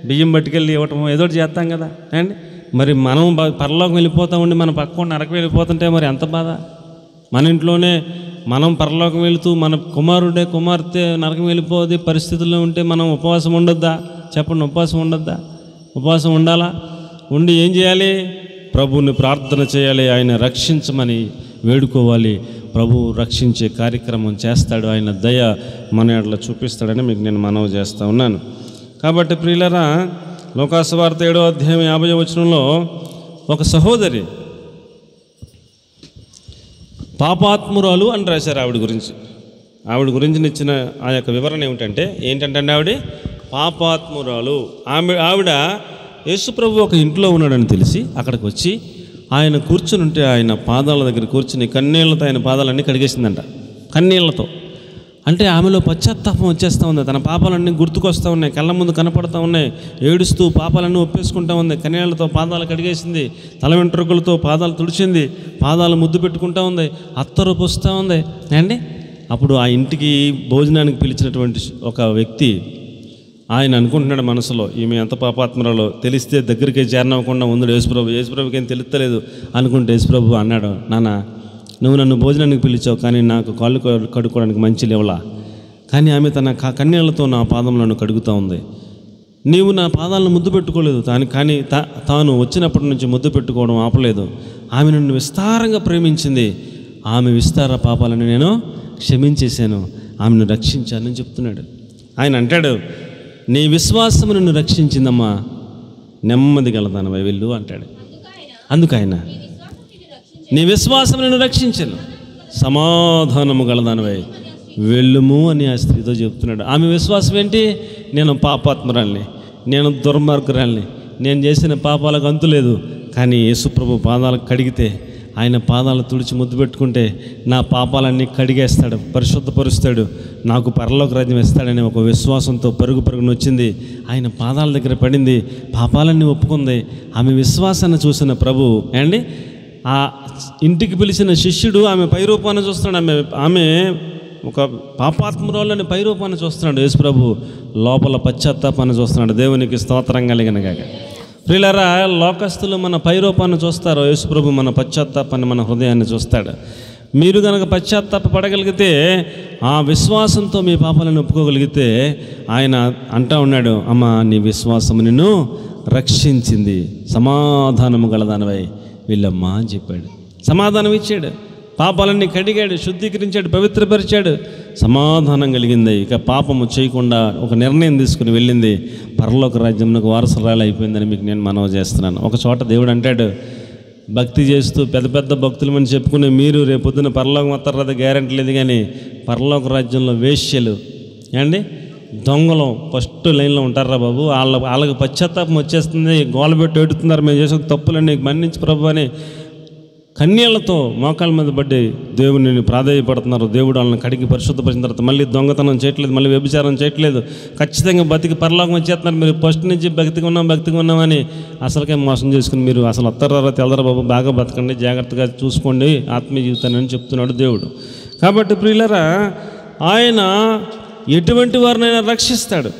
బియ్యం పట్టుకెళ్ళి ఇవ్వటం ఏదో ఒకటి చేస్తాం కదా ఏమండి. మరి మనం పరలోకం వెళ్ళిపోతామండి, మన పక్కన నరకం వెళ్ళిపోతుంటే మరి ఎంత బాధ. మన ఇంట్లోనే మనం పరలోకం వెళుతూ మన కుమార్తె నరకం వెళ్ళిపోతే పరిస్థితుల్లో ఉంటే మనం ఉపవాసం ఉండొద్దా చెప్పండి. ఉపవాసం ఉండాలా. ఉండి ఏం చేయాలి, ప్రభువుని ప్రార్థన చేయాలి, ఆయన రక్షించమని వేడుకోవాలి. ప్రభువు రక్షించే కార్యక్రమం చేస్తాడు. ఆయన దయ మన ఎడల చూపిస్తాడని మీకు నేను మనవి చేస్తూ ఉన్నాను. కాబట్టి ప్రియులారా, లోకాసువార్త 7వ అధ్యాయం 50వ వచనంలో ఒక సహోదరి పాపాత్మురాలు అని రాశారు. ఆవిడ గురించి ఇచ్చిన ఆ యొక్క వివరణ ఏంటంటే ఆవిడ పాపాత్మురాలు. ఆవిడ యేసుప్రభు ఒక ఇంట్లో ఉన్నాడని తెలిసి అక్కడికి వచ్చి ఆయన కూర్చుని ఉంటే ఆయన పాదాల దగ్గర కూర్చుని కన్నీళ్లతో ఆయన పాదాలన్నీ కడిగేసిందంట. కన్నీళ్లతో అంటే ఆమెలో పశ్చాత్తాపం వచ్చేస్తూ ఉంది. తన పాపాలన్నీ గుర్తుకొస్తూ ఉన్నాయి, కళ్ళ ముందు కనపడుతూ ఉన్నాయి. ఏడుస్తూ పాపాలన్నీ ఒప్పేసుకుంటూ ఉంది. కన్నీళ్లతో పాదాలు కడిగేసింది, తల వెంట్రుకలతో పాదాలు తుడిచింది, పాదాలు ముద్దు పెట్టుకుంటూ ఉంది, అత్తరు పోస్తూ ఉంది అండి. అప్పుడు ఆ ఇంటికి భోజనానికి పిలిచినటువంటి ఒక వ్యక్తి ఆయన అనుకుంటున్నాడు మనసులో, ఈమె ఎంత పాపాత్మరాలో, తెలిస్తే దగ్గరికి చేరనవ్వకుండా ఉంది యేసుప్రభు. యేసుప్రభుకి ఏం తెలుస్తలేదు అనుకుంటే యేసుప్రభు అన్నాడు, నాన్న నువ్వు నన్ను భోజనానికి పిలిచావు, కానీ నాకు కాళ్ళు కడుక్కోవడానికి మంచి లేవలా. కానీ ఆమె తన కన్నీళ్లతో నా పాదములను కడుగుతూ ఉంది. నీవు నా పాదాలను ముద్దు పెట్టుకోలేదు, కానీ తాను వచ్చినప్పటి నుంచి ముద్దు పెట్టుకోవడం ఆపలేదు. ఆమె నన్ను విస్తారంగా ప్రేమించింది, ఆమె విస్తార పాపాలను నేను క్షమించేశాను, ఆమెను రక్షించానని చెప్తున్నాడు. ఆయన అంటాడు, నీ విశ్వాసము నిన్ను రక్షించిందమ్మా, నెమ్మది గలదానవై వెళ్ళు అంటాడు. అందుకైన నీ విశ్వాసం నిన్ను రక్షించను, సమాధానము గలదానవై వెళ్ళుము అని ఆ స్త్రీతో చెప్తున్నాడు. ఆమె విశ్వాసం ఏంటి? నేను పాపాత్మరాల్ని, నేను దుర్మార్గురాల్ని, నేను చేసిన పాపాలకు అంతులేదు, కానీ యేసుప్రభు పాదాలకు కడిగితే, ఆయన పాదాలు తుడిచి ముద్దు పెట్టుకుంటే నా పాపాలన్నీ కడిగేస్తాడు, పరిశుద్ధపరుస్తాడు, నాకు పరలోక రాజ్యం ఇస్తాడనే ఒక విశ్వాసంతో పరుగును వచ్చింది. ఆయన పాదాల దగ్గర పడింది, పాపాలన్నీ ఒప్పుకుంది. ఆమె విశ్వాసాన్ని చూసిన ప్రభు అండి, ఆ ఇంటికి పిలిచిన శిష్యుడు ఆమె పైరూపాన్ని చూస్తున్నాడు. ఆమె ఒక పాపాత్మురాలని పైరూపాన్ని చూస్తున్నాడు. యేసుప్రభు లోపల పశ్చాత్తాపాన్ని చూస్తున్నాడు. దేవునికి స్తోత్రం కలిగినగాక. ప్రియులారా, లోకస్తులు మన పైరూపాన్ని చూస్తారు, యేసుప్రభు మన పశ్చాత్తాపాన్ని, మన హృదయాన్ని చూస్తాడు. మీరు కనుక పశ్చాత్తాప పడగలిగితే, ఆ విశ్వాసంతో మీ పాపాలను ఒప్పుకోగలిగితే, ఆయన అంటా ఉన్నాడు, అమ్మా నీ విశ్వాసము నిన్ను రక్షించింది, సమాధానము గలదానవై వీళ్ళమ్మా అని చెప్పాడు. సమాధానం ఇచ్చాడు, పాపాలన్నీ కడిగాడు, శుద్ధీకరించాడు, పవిత్రపరిచాడు, సమాధానం కలిగింది. ఇక పాపము చేయకుండా ఒక నిర్ణయం తీసుకుని వెళ్ళింది, పరలోక రాజ్యంలో వారసురాలు అయిపోయిందని మీకు నేను మనవి చేస్తున్నాను. ఒక చోట దేవుడు అంటాడు, భక్తి చేస్తూ పెద్ద పెద్ద భక్తులమని చెప్పుకునే మీరు రేపొద్దున పరలోకం వస్తారో గ్యారెంటీ లేదు, కానీ పరలోక రాజ్యంలో వేశ్యలు అండి, దొంగలు ఫస్ట్ లైన్లో ఉంటారా బాబు, వాళ్ళకి పశ్చాత్తాపం వచ్చేస్తుంది, గోలబెట్టి ఏడుతున్నారు, మేము చేసిన తప్పులన్నీ మన్నించి ప్రభు అని కన్యలతో మోకాళ్ళ మీద పడి దేవుడిని ప్రాధేయపడుతున్నారు. దేవుడు వాళ్ళని కడిగి పరిశుద్ధపరిచిన తర్వాత మళ్ళీ దొంగతనం చేయట్లేదు, మళ్ళీ వ్యభిచారం చేయట్లేదు, ఖచ్చితంగా బతికి పరలోకం వచ్చేస్తున్నారు. మీరు ఫస్ట్ నుంచి భక్తిగా ఉన్నామని అసలుకే మోసం చేసుకుని మీరు అసలు వస్తారా తెలదరా బాబు, బాగా బతకండి, జాగ్రత్తగా చూసుకోండి ఆత్మీయ జీవితాన్ని అని చెప్తున్నాడు దేవుడు. కాబట్టి ప్రియులరా, ఆయన ఎటువంటి వారినైనా రక్షిస్తాడు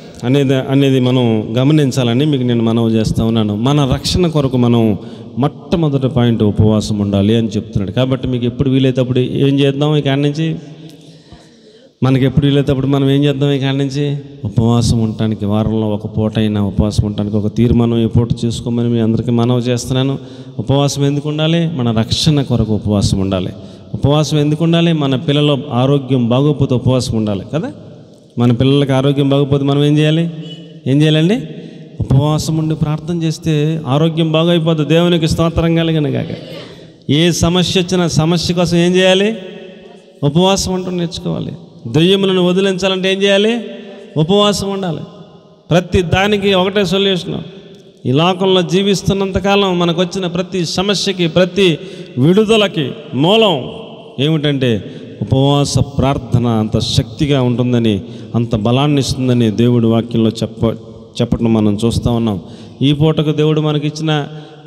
అనేది మనం గమనించాలని మీకు నేను మనవి చేస్తూ ఉన్నాను. మన రక్షణ కొరకు మనం మొట్టమొదటి పాయింట్ ఉపవాసం ఉండాలి అని చెప్తున్నాడు. కాబట్టి మీకు ఎప్పుడు వీలైతేప్పుడు ఏం చేద్దాం, ఈ కాడి నుంచి మనకి ఎప్పుడు వీలైతేప్పుడు మనం ఏం చేద్దాం, ఈ కాడి నుంచి ఉపవాసం ఉండటానికి, వారంలో ఒక పూట అయినా ఉపవాసం ఉండటానికి ఒక తీర్మానం ఈ పూట చేసుకోమని మీ అందరికీ మనవి చేస్తున్నాను. ఉపవాసం ఎందుకు ఉండాలి? మన రక్షణ కొరకు ఉపవాసం ఉండాలి. ఉపవాసం ఎందుకు ఉండాలి? మన పిల్లల ఆరోగ్యం బాగోకపోతే ఉపవాసం ఉండాలి కదా. మన పిల్లలకి ఆరోగ్యం బాగోకపోతే మనం ఏం చేయాలండి? ఉపవాసం ఉండి ప్రార్థన చేస్తే ఆరోగ్యం బాగైపోతుంది. దేవునికి స్తోత్రం కలిగినగాక. ఏ సమస్య వచ్చినా సమస్య కోసం ఏం చేయాలి? ఉపవాసం అంటూ నేర్చుకోవాలి. దెయ్యములను వదిలించాలంటే ఏం చేయాలి? ఉపవాసం ఉండాలి. ప్రతి దానికి ఒకటే సొల్యూషన్. ఈ లోకంలో జీవిస్తున్నంతకాలం మనకు వచ్చిన ప్రతి సమస్యకి, ప్రతి విడుదలకి మూలం ఏమిటంటే ఉపవాస ప్రార్థన. అంత శక్తిగా ఉంటుందని, అంత బలాన్ని ఇస్తుందని దేవుడి వాక్యంలో చెప్పటం మనం చూస్తూ ఉన్నాం. ఈ పూటకు దేవుడు మనకిచ్చిన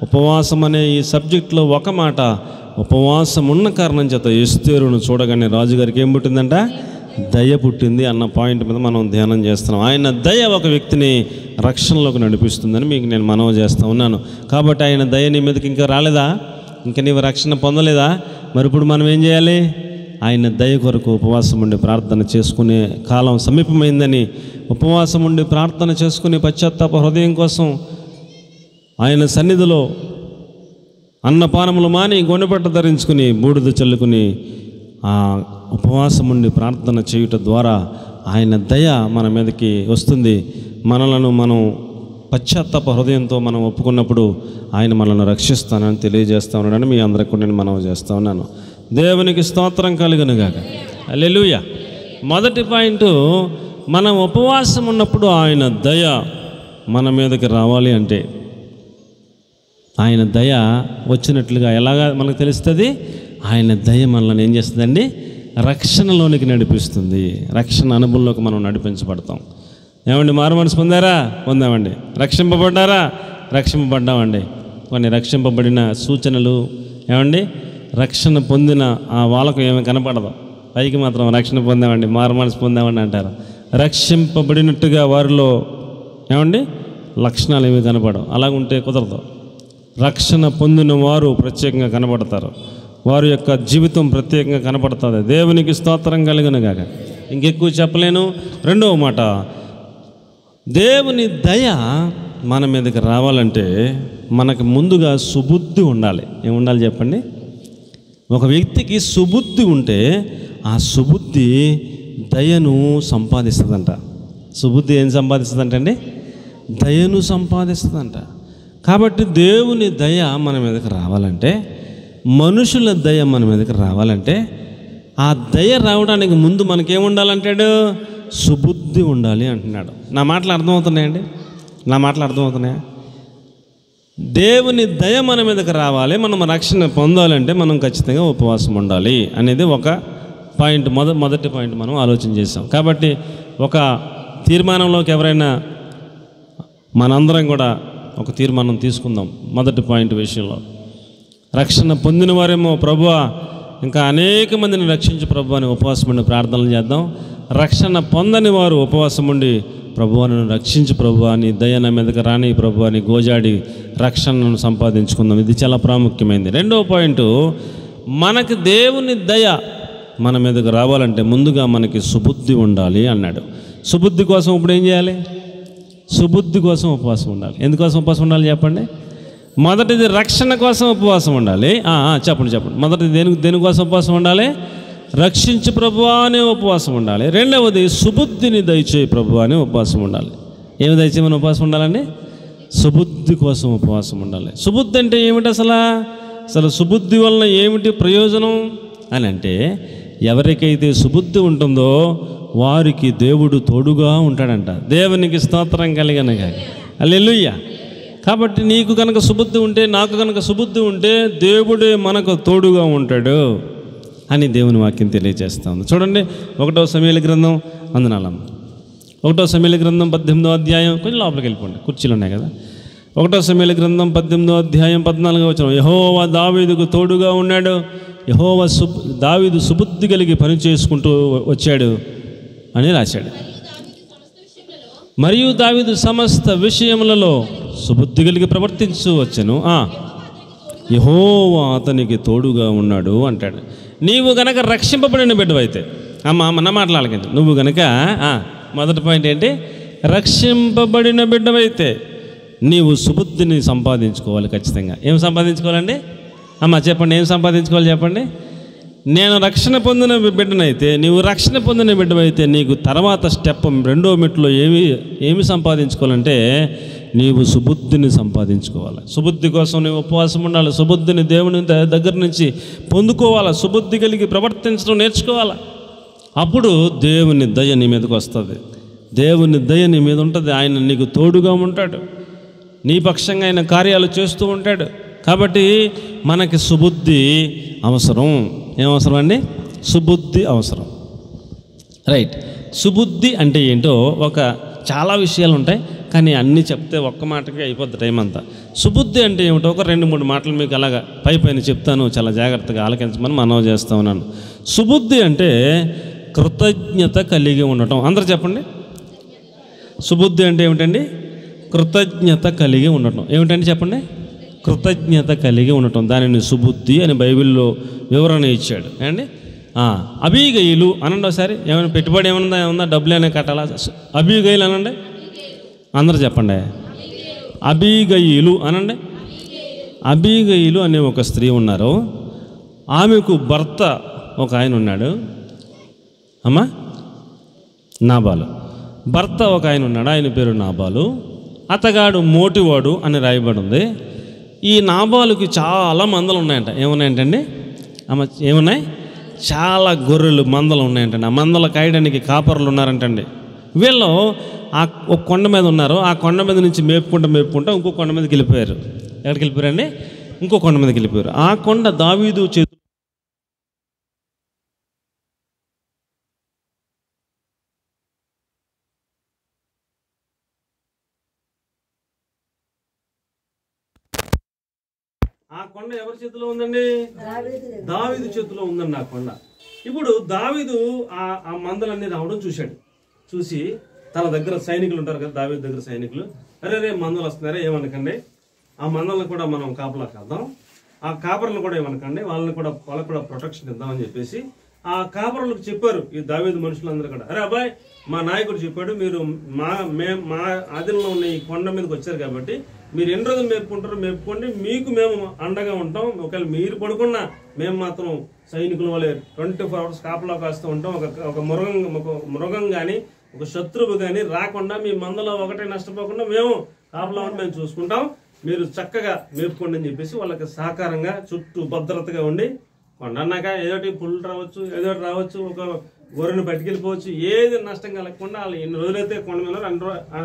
ఉపవాసం అనే ఈ సబ్జెక్ట్లో ఒక మాట, ఉపవాసం ఉన్న కారణం చేత ఎస్తేరును చూడగానే రాజుగారికి ఏం పుట్టిందంట? దయ పుట్టింది అన్న పాయింట్ మీద మనం ధ్యానం చేస్తున్నాం. ఆయన దయ ఒక వ్యక్తిని రక్షణలోకి నడిపిస్తుందని మీకు నేను మనవి చేస్తూ ఉన్నాను. కాబట్టి ఆయన దయ నీ మీదకి ఇంకా రాలేదా? ఇంకా నీవు రక్షణ పొందలేదా? మరి ఇప్పుడు మనం ఏం చేయాలి? ఆయన దయ కొరకు ఉపవాసం ఉండి ప్రార్థన చేసుకునే కాలం సమీపమైందని, ఉపవాసం ఉండి ప్రార్థన చేసుకుని పశ్చాత్తాప హృదయం కోసం ఆయన సన్నిధిలో అన్నపానములు మాని గొనెపట్ట ధరించుకుని బూడిద చల్లుకుని ఆ ఉపవాసం ఉండి ప్రార్థన చేయుట ద్వారా ఆయన దయ మన మీదకి వస్తుంది. మనలను మనం పశ్చాత్తాప హృదయంతో మనం ఒప్పుకున్నప్పుడు ఆయన మనల్ని రక్షిస్తానని తెలియజేస్తా ఉన్నాడని మీ అందరికీ కూడా నేను మనవి చేస్తూ ఉన్నాను. దేవునికి స్తోత్రం కలుగునుగాక. హల్లెలూయా. మొదటి పాయింట్, మనం ఉపవాసం ఉన్నప్పుడు ఆయన దయ మన మీదకి రావాలి అంటే ఆయన దయ వచ్చినట్లుగా ఎలాగా మనకు తెలుస్తుంది? ఆయన దయ మనల్ని ఏం చేస్తుందండి? రక్షణలోనికి నడిపిస్తుంది. రక్షణ అనుభవంలోకి మనం నడిపించబడతాం. ఏమండి, మారు మనసు పొందారా? పొందామండి. రక్షింపబడ్డారా? రక్షింపబడ్డామండి. కొన్ని రక్షింపబడిన సూచనలు ఏమండి, రక్షణ పొందిన ఆ వాళ్ళకు ఏమీ కనపడదు. పైకి మాత్రం రక్షణ పొందామండి, మారు మనసు పొందామండి అంటారు. రక్షింపబడినట్టుగా వారిలో ఏమండి లక్షణాలు ఏమీ కనపడవు. అలాగుంటే కుదరదు. రక్షణ పొందిన వారు ప్రత్యేకంగా కనపడతారు. వారి యొక్క జీవితం ప్రత్యేకంగా కనపడుతుంది. దేవునికి స్తోత్రం కలుగును గాక. ఇంకెక్కువ చెప్పలేను. రెండవ మాట, దేవుని దయ మన మీదకి రావాలంటే మనకు ముందుగా సుబుద్ధి ఉండాలి. ఏముండాలి చెప్పండి? ఒక వ్యక్తికి సుబుద్ధి ఉంటే ఆ సుబుద్ధి దయను సంపాదిస్తుందంట. సుబుద్ధి ఏం సంపాదిస్తుందంటండి? దయను సంపాదిస్తుందంట. కాబట్టి దేవుని దయ మన మీదకి రావాలంటే, మనుషుల దయ మన మీదకి రావాలంటే, ఆ దయ రావడానికి ముందు మనకేముండాలంటాడు? సుబుద్ధి ఉండాలి అంటున్నాడు. నా మాటలు అర్థమవుతున్నాయండి? నా మాటలు అర్థమవుతున్నాయా? దేవుని దయ మన మీదకి రావాలి, మనం రక్షణ పొందాలంటే మనం ఖచ్చితంగా ఉపవాసం ఉండాలి అనేది ఒక పాయింట్. మొదటి పాయింట్ మనం ఆలోచన చేసాం. కాబట్టి ఒక తీర్మానంలోకి ఎవరైనా మనందరం కూడా ఒక తీర్మానం తీసుకుందాం. మొదటి పాయింట్ విషయంలో రక్షణ పొందిన వారేమో ప్రభువా ఇంకా అనేక మందిని రక్షించు ప్రభు అని ఉపవాసం ఉండి ప్రార్థనలు చేద్దాం. రక్షణ పొందని వారు ఉపవాసం ఉండి ప్రభువాను రక్షించు ప్రభు అని, దయ నా మీదకి రాని ప్రభు అని గోజాడి రక్షణను సంపాదించుకుందాం. ఇది చాలా ప్రాముఖ్యమైనది. రెండవ పాయింట్, మనకి దేవుని దయ మన మీదకి రావాలంటే ముందుగా మనకి సుబుద్ధి ఉండాలి అన్నాడు. సుబుద్ధి కోసం ఇప్పుడు ఏం చేయాలి? సుబుద్ధి కోసం ఉపవాసం ఉండాలి. ఎందుకోసం ఉపవాసం ఉండాలి చెప్పండి? మొదటిది రక్షణ కోసం ఉపవాసం ఉండాలి. చెప్పండి. మొదటిది దేనికోసం ఉపవాసం ఉండాలి? రక్షించు ప్రభువా అనే ఉపవాసం ఉండాలి. రెండవది సుబుద్ధిని దయచేయి ప్రభువా అనే ఉపవాసం ఉండాలి. ఏమి దయచేయమని ఉపవాసం ఉండాలండి? సుబుద్ధి కోసం ఉపవాసం ఉండాలి. సుబుద్ధి అంటే ఏమిటి అసలు సుబుద్ధి వలన ఏమిటి ప్రయోజనం అని అంటే, ఎవరికైతే సుబుద్ధి ఉంటుందో వారికి దేవుడు తోడుగా ఉంటాడంట. దేవునికి స్తోత్రం కలిగను గాక. హల్లెలూయా. కాబట్టి నీకు కనుక సుబుద్ధి ఉంటే, నాకు కనుక సుబుద్ధి ఉంటే దేవుడే మనకు తోడుగా ఉంటాడు అని దేవుని వాక్యం తెలియజేస్తా ఉంది. చూడండి, 1వ సమూయేలు గ్రంథం 1వ సమూయేలు గ్రంథం 18వ అధ్యాయం, కొంచెం లోపలికి వెళ్ళిపోండి, కుర్చీలు ఉన్నాయి కదా. 1వ సమూయేలు గ్రంథం 18వ అధ్యాయం 14వ వచనం, యెహోవా దావీదుకు తోడుగా ఉన్నాడు, యెహోవా దావీదు సుబుద్ధి కలిగి పని చేసుకుంటూ వచ్చాడు అని రాశాడు. మరియు దావీదు సమస్త విషయములలో సుబుద్ధి కలిగి ప్రవర్తించు వచ్చెను, యెహోవా అతనికి తోడుగా ఉన్నాడు అంటాడు. నీవు గనక రక్షింపబడిన బిడ్డవైతే, నా మాట్లాడకండి, నువ్వు గనక మొదటి పాయింట్ ఏంటి? రక్షింపబడిన బిడ్డవైతే నీవు సుబుద్ధిని సంపాదించుకోవాలి. ఖచ్చితంగా ఏం సంపాదించుకోవాలండి? చెప్పండి, ఏం సంపాదించుకోవాలి చెప్పండి? నేను రక్షణ పొందిన బిడ్డనైతే, నీవు రక్షణ పొందిన బిడ్డవైతే నీకు తర్వాత స్టెప్, రెండో మెట్లో ఏమి సంపాదించుకోవాలంటే నీవు సుబుద్ధిని సంపాదించుకోవాలి. సుబుద్ధి కోసం నీవు ఉపవాసం ఉండాలి. సుబుద్ధిని దేవుని దగ్గర నుంచి పొందుకోవాలి. సుబుద్ధి కలిగి ప్రవర్తించడం నేర్చుకోవాలి. అప్పుడు దేవుని దయ నీ మీదకి వస్తుంది. దేవుని దయ నీ మీద ఉంటుంది. ఆయన నీకు తోడుగా ఉంటాడు. నీ పక్షంగా ఆయన కార్యాలు చేస్తూ ఉంటాడు. కాబట్టి మనకి సుబుద్ధి అవసరం. ఏమవసరం అండి? సుబుద్ధి అవసరం. రైట్. సుబుద్ధి అంటే ఏంటో చాలా విషయాలు ఉంటాయి, కానీ అన్నీ చెప్తే ఒక్క మాటకి అయిపోద్ది టైం అంతా. సుబుద్ధి అంటే ఏమిటో 2-3 మాటలు మీకు అలాగా పైన చెప్తాను, చాలా జాగ్రత్తగా ఆలకించమని మనవి చేస్తూ ఉన్నాను. సుబుద్ధి అంటే కృతజ్ఞత కలిగి ఉండటం. అందరూ చెప్పండి. సుబుద్ధి అంటే ఏమిటండి? కృతజ్ఞత కలిగి ఉండటం. ఏమిటండి చెప్పండి? కృతజ్ఞత కలిగి ఉండటం. దానిని సుబుద్ధి అని బైబిల్లో వివరణ ఇచ్చాడు అండి. అబీగయిలు అనండి ఒకసారి. ఏమైనా పెట్టుబడి ఏమన్నా డబ్బులు అయినా కట్టాలా? అబీగయిలు అనండి. అందరూ చెప్పండి. అబీగయిలు అనండి. అబీగయిలు అనే ఒక స్త్రీ ఉన్నారు. ఆమెకు భర్త ఒక ఆయన ఉన్నాడు. నాబాలు. భర్త ఒక ఆయన ఉన్నాడు, ఆయన పేరు నాబాలు. అతగాడు మోటివాడు అని రాయబడి ఉంది. ఈ నాబాలుకి చాలా మందలు ఉన్నాయంట. ఏమున్నాయంటండి? ఏమున్నాయి? చాలా గొర్రెలు మందలు ఉన్నాయంటండి. ఆ మందలు కాయడానికి కాపర్లు ఉన్నారంటండి. వీళ్ళు ఒక కొండ మీద ఉన్నారు. ఆ కొండ మీద నుంచి మేపుకుంటూ ఇంకో కొండ మీదకి వెళ్ళిపోయారు. ఎక్కడికి వెళ్ళిపోయారండి? ఇంకో కొండ మీదకి వెళ్ళిపోయారు. ఆ కొండ దావీదు చేతులు ఆ కొండ ఎవరి చేతిలో ఉందండి? దావీదు చేతిలో ఉందండి ఆ కొండ. ఇప్పుడు దావీదు ఆ మందలన్నీ రావడం చూశాడు. చూసి తన దగ్గర సైనికులు ఉంటారు కదా, దావీదు దగ్గర సైనికులు, అరే మందలు వస్తున్నారా, ఏమనకండి, ఆ మందలను కూడా మనం కాపలా కాద్దాం, ఆ కాపర్లను కూడా ఏమనకండి, వాళ్ళకి కూడా ప్రొటెక్షన్ ఇద్దామని చెప్పేసి ఆ కాపరులకు చెప్పారు ఈ దావీదు మనుషులందరూ కూడా. అరే అబ్బాయి, మా నాయకుడు చెప్పాడు, మీరు మా ఆధీనంలో ఉన్న ఈ కొండ మీదకి వచ్చారు కాబట్టి మీరు ఎన్ని రోజులు మేపుకోండి, మీకు మేము అండగా ఉంటాం. ఒకవేళ మీరు పడుకున్నా మేము మాత్రం సైనికుల వల్ల 24 hours కాపలా కాస్తూ ఉంటాం. ఒక మృగం కానీ ఒక శత్రువు కానీ రాకుండా మీ మందలో ఒకటే నష్టపోకుండా మేము కాపలా మేము చూసుకుంటాం, మీరు చక్కగా మేపుకోండి అని చెప్పేసి వాళ్ళకి సహకారంగా చుట్టూ భద్రతగా ఉండి, కొండ అన్నాక ఏదోటి పుల్లు రావచ్చు, ఏదోటి రావచ్చు, ఒక గొర్రెను పట్టుకెళ్ళిపోవచ్చు, ఏది నష్టం కలగకుండా వాళ్ళు ఎన్ని రోజులైతే కొండ మీద